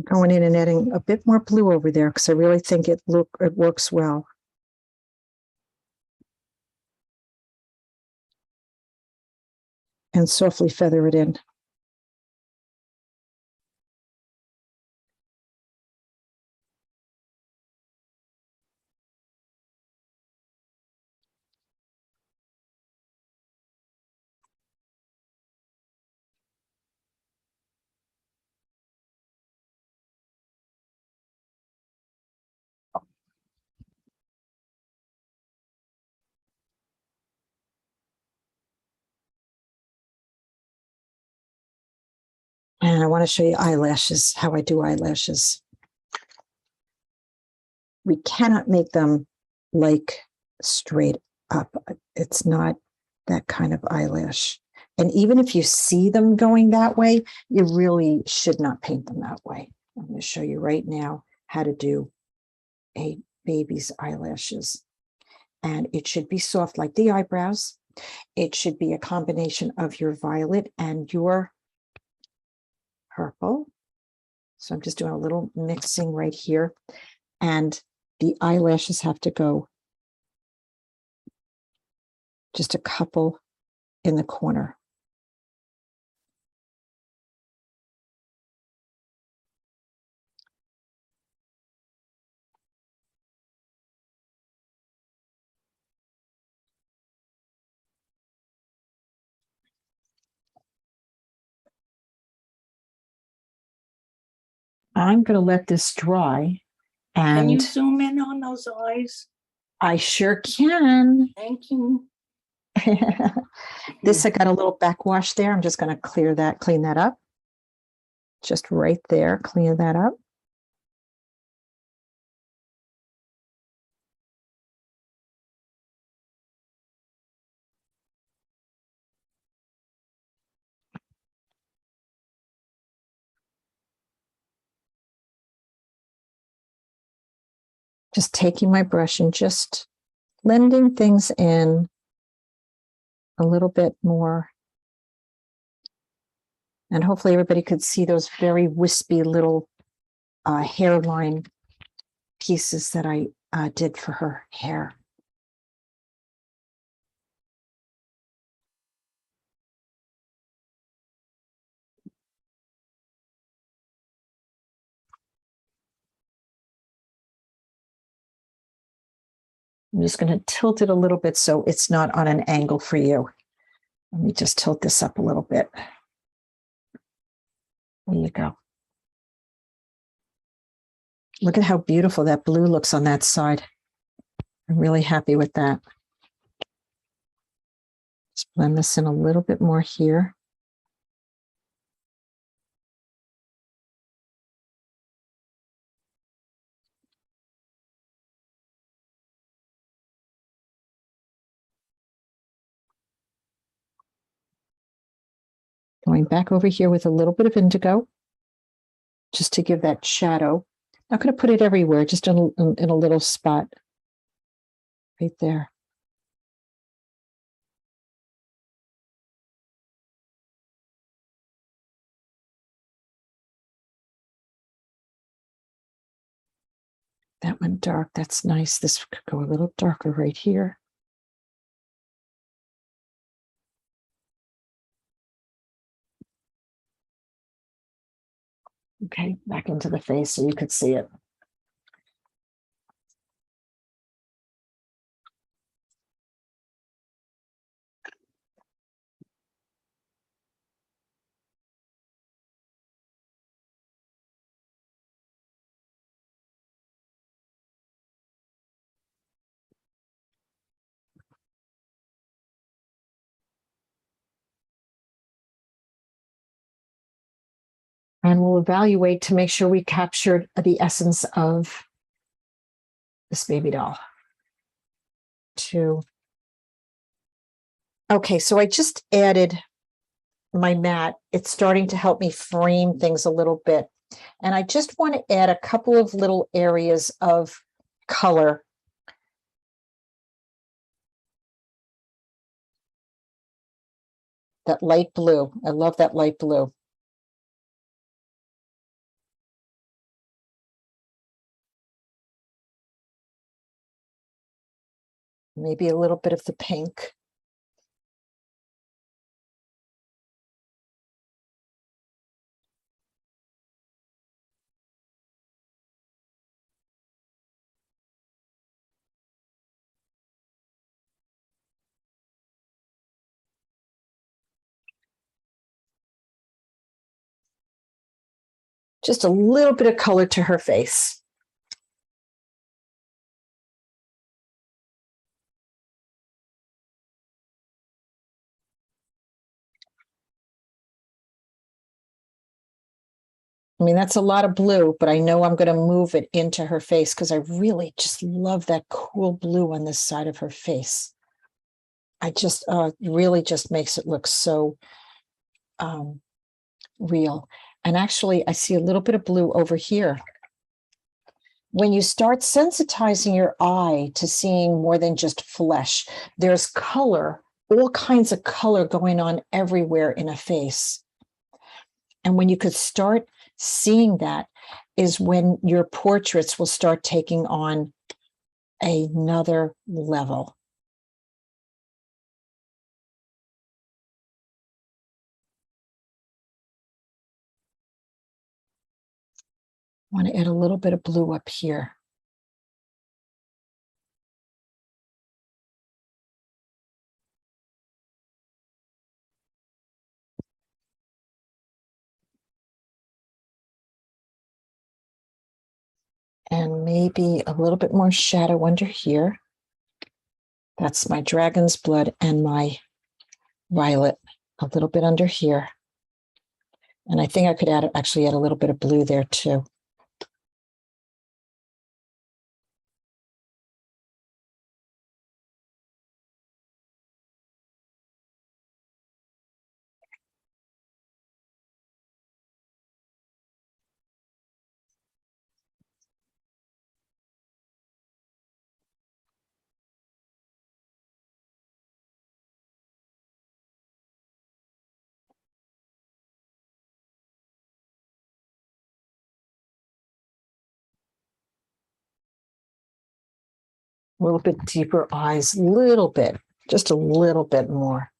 Going in and adding a bit more blue over there because I really think it works well. And softly feather it in. And I want to show you eyelashes, how I do eyelashes. We cannot make them like straight up. It's not that kind of eyelash. And even if you see them going that way, you really should not paint them that way. I'm going to show you right now how to do a baby's eyelashes. And it should be soft like the eyebrows. It should be a combination of your violet and your purple. So I'm just doing a little mixing right here. And the eyelashes have to go just a couple in the corner. I'm going to let this dry. Can you And zoom in on those eyes? I sure can. Thank you. This, I got a little backwash there. I'm just going to clean that up. Just right there, clean that up. Just taking my brush and just blending things in a little bit more. And hopefully everybody could see those very wispy little hairline pieces that I did for her hair. I'm just going to tilt it a little bit so it's not on an angle for you. Let me just tilt this up a little bit. There you go. Look at how beautiful that blue looks on that side. I'm really happy with that. Just blend this in a little bit more here. Going back over here with a little bit of indigo, just to give that shadow. Not going to put it everywhere, just in a little spot right there. That one dark, that's nice. This could go a little darker right here. Okay, back into the face so you could see it. And we'll evaluate to make sure we captured the essence of this baby doll. Okay, so I just added my mat. It's starting to help me frame things a little bit. And I just want to add a couple of little areas of color. That light blue. I love that light blue. Maybe a little bit of the pink. Just a little bit of color to her face. I mean, that's a lot of blue, but I know I'm going to move it into her face because I really just love that cool blue on this side of her face. I just really just makes it look so real. And actually, I see a little bit of blue over here. When you start sensitizing your eye to seeing more than just flesh, there's color, all kinds of color going on everywhere in a face. And when you could start seeing that is when your portraits will start taking on another level. I want to add a little bit of blue up here. And maybe a little bit more shadow under here. That's my dragon's blood and my violet, a little bit under here. And I think I could actually add a little bit of blue there too. A little bit deeper eyes, little bit, just a little bit more.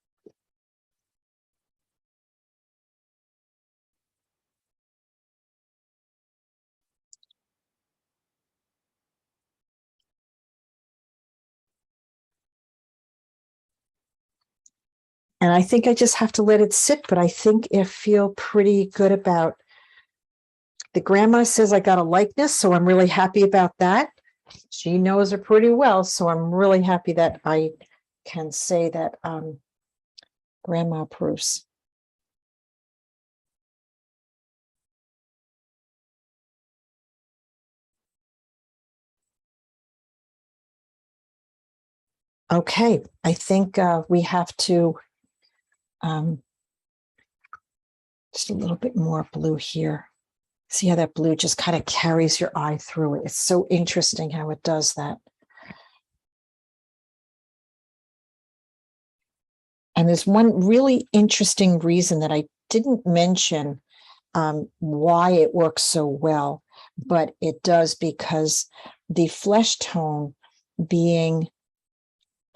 And I think I just have to let it sit, but I think I feel pretty good about the grandma says I got a likeness, so I'm really happy about that. She knows her pretty well, so I'm really happy that I can say that grandma approves. Okay, I think we have to just a little bit more blue here. See how that blue just kind of carries your eye through it. It's so interesting how it does that. And there's one really interesting reason that I didn't mention why it works so well, but it does because the flesh tone being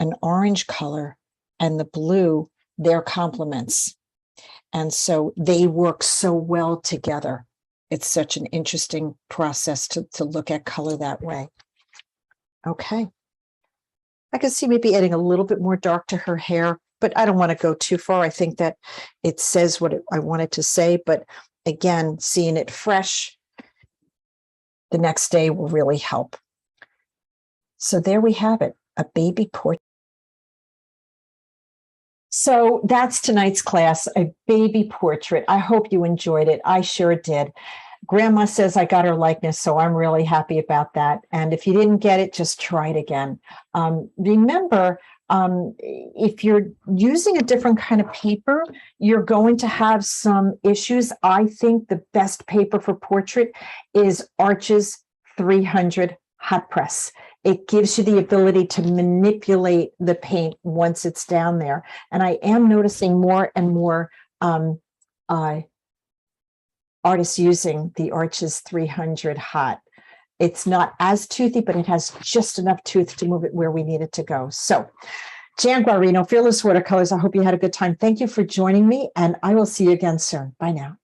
an orange color and the blue, they're complements. And so they work so well together. It's such an interesting process to look at color that way. Okay. I can see maybe adding a little bit more dark to her hair, but I don't want to go too far. I think that it says what I wanted to say, but again, seeing it fresh the next day will really help. So there we have it, a baby portrait. So that's tonight's class, a baby portrait. I hope you enjoyed it. I sure did. Grandma says I got her likeness, so I'm really happy about that. And if you didn't get it, just try it again. Remember, if you're using a different kind of paper, you're going to have some issues. I think the best paper for portrait is Arches 300 Hot Press. It gives you the ability to manipulate the paint once it's down there. And I am noticing more and more artists using the Arches 300 Hot. It's not as toothy, but it has just enough tooth to move it where we need it to go. So Jan Guarino, Fearless Watercolors, I hope you had a good time. Thank you for joining me, and I will see you again soon. Bye now.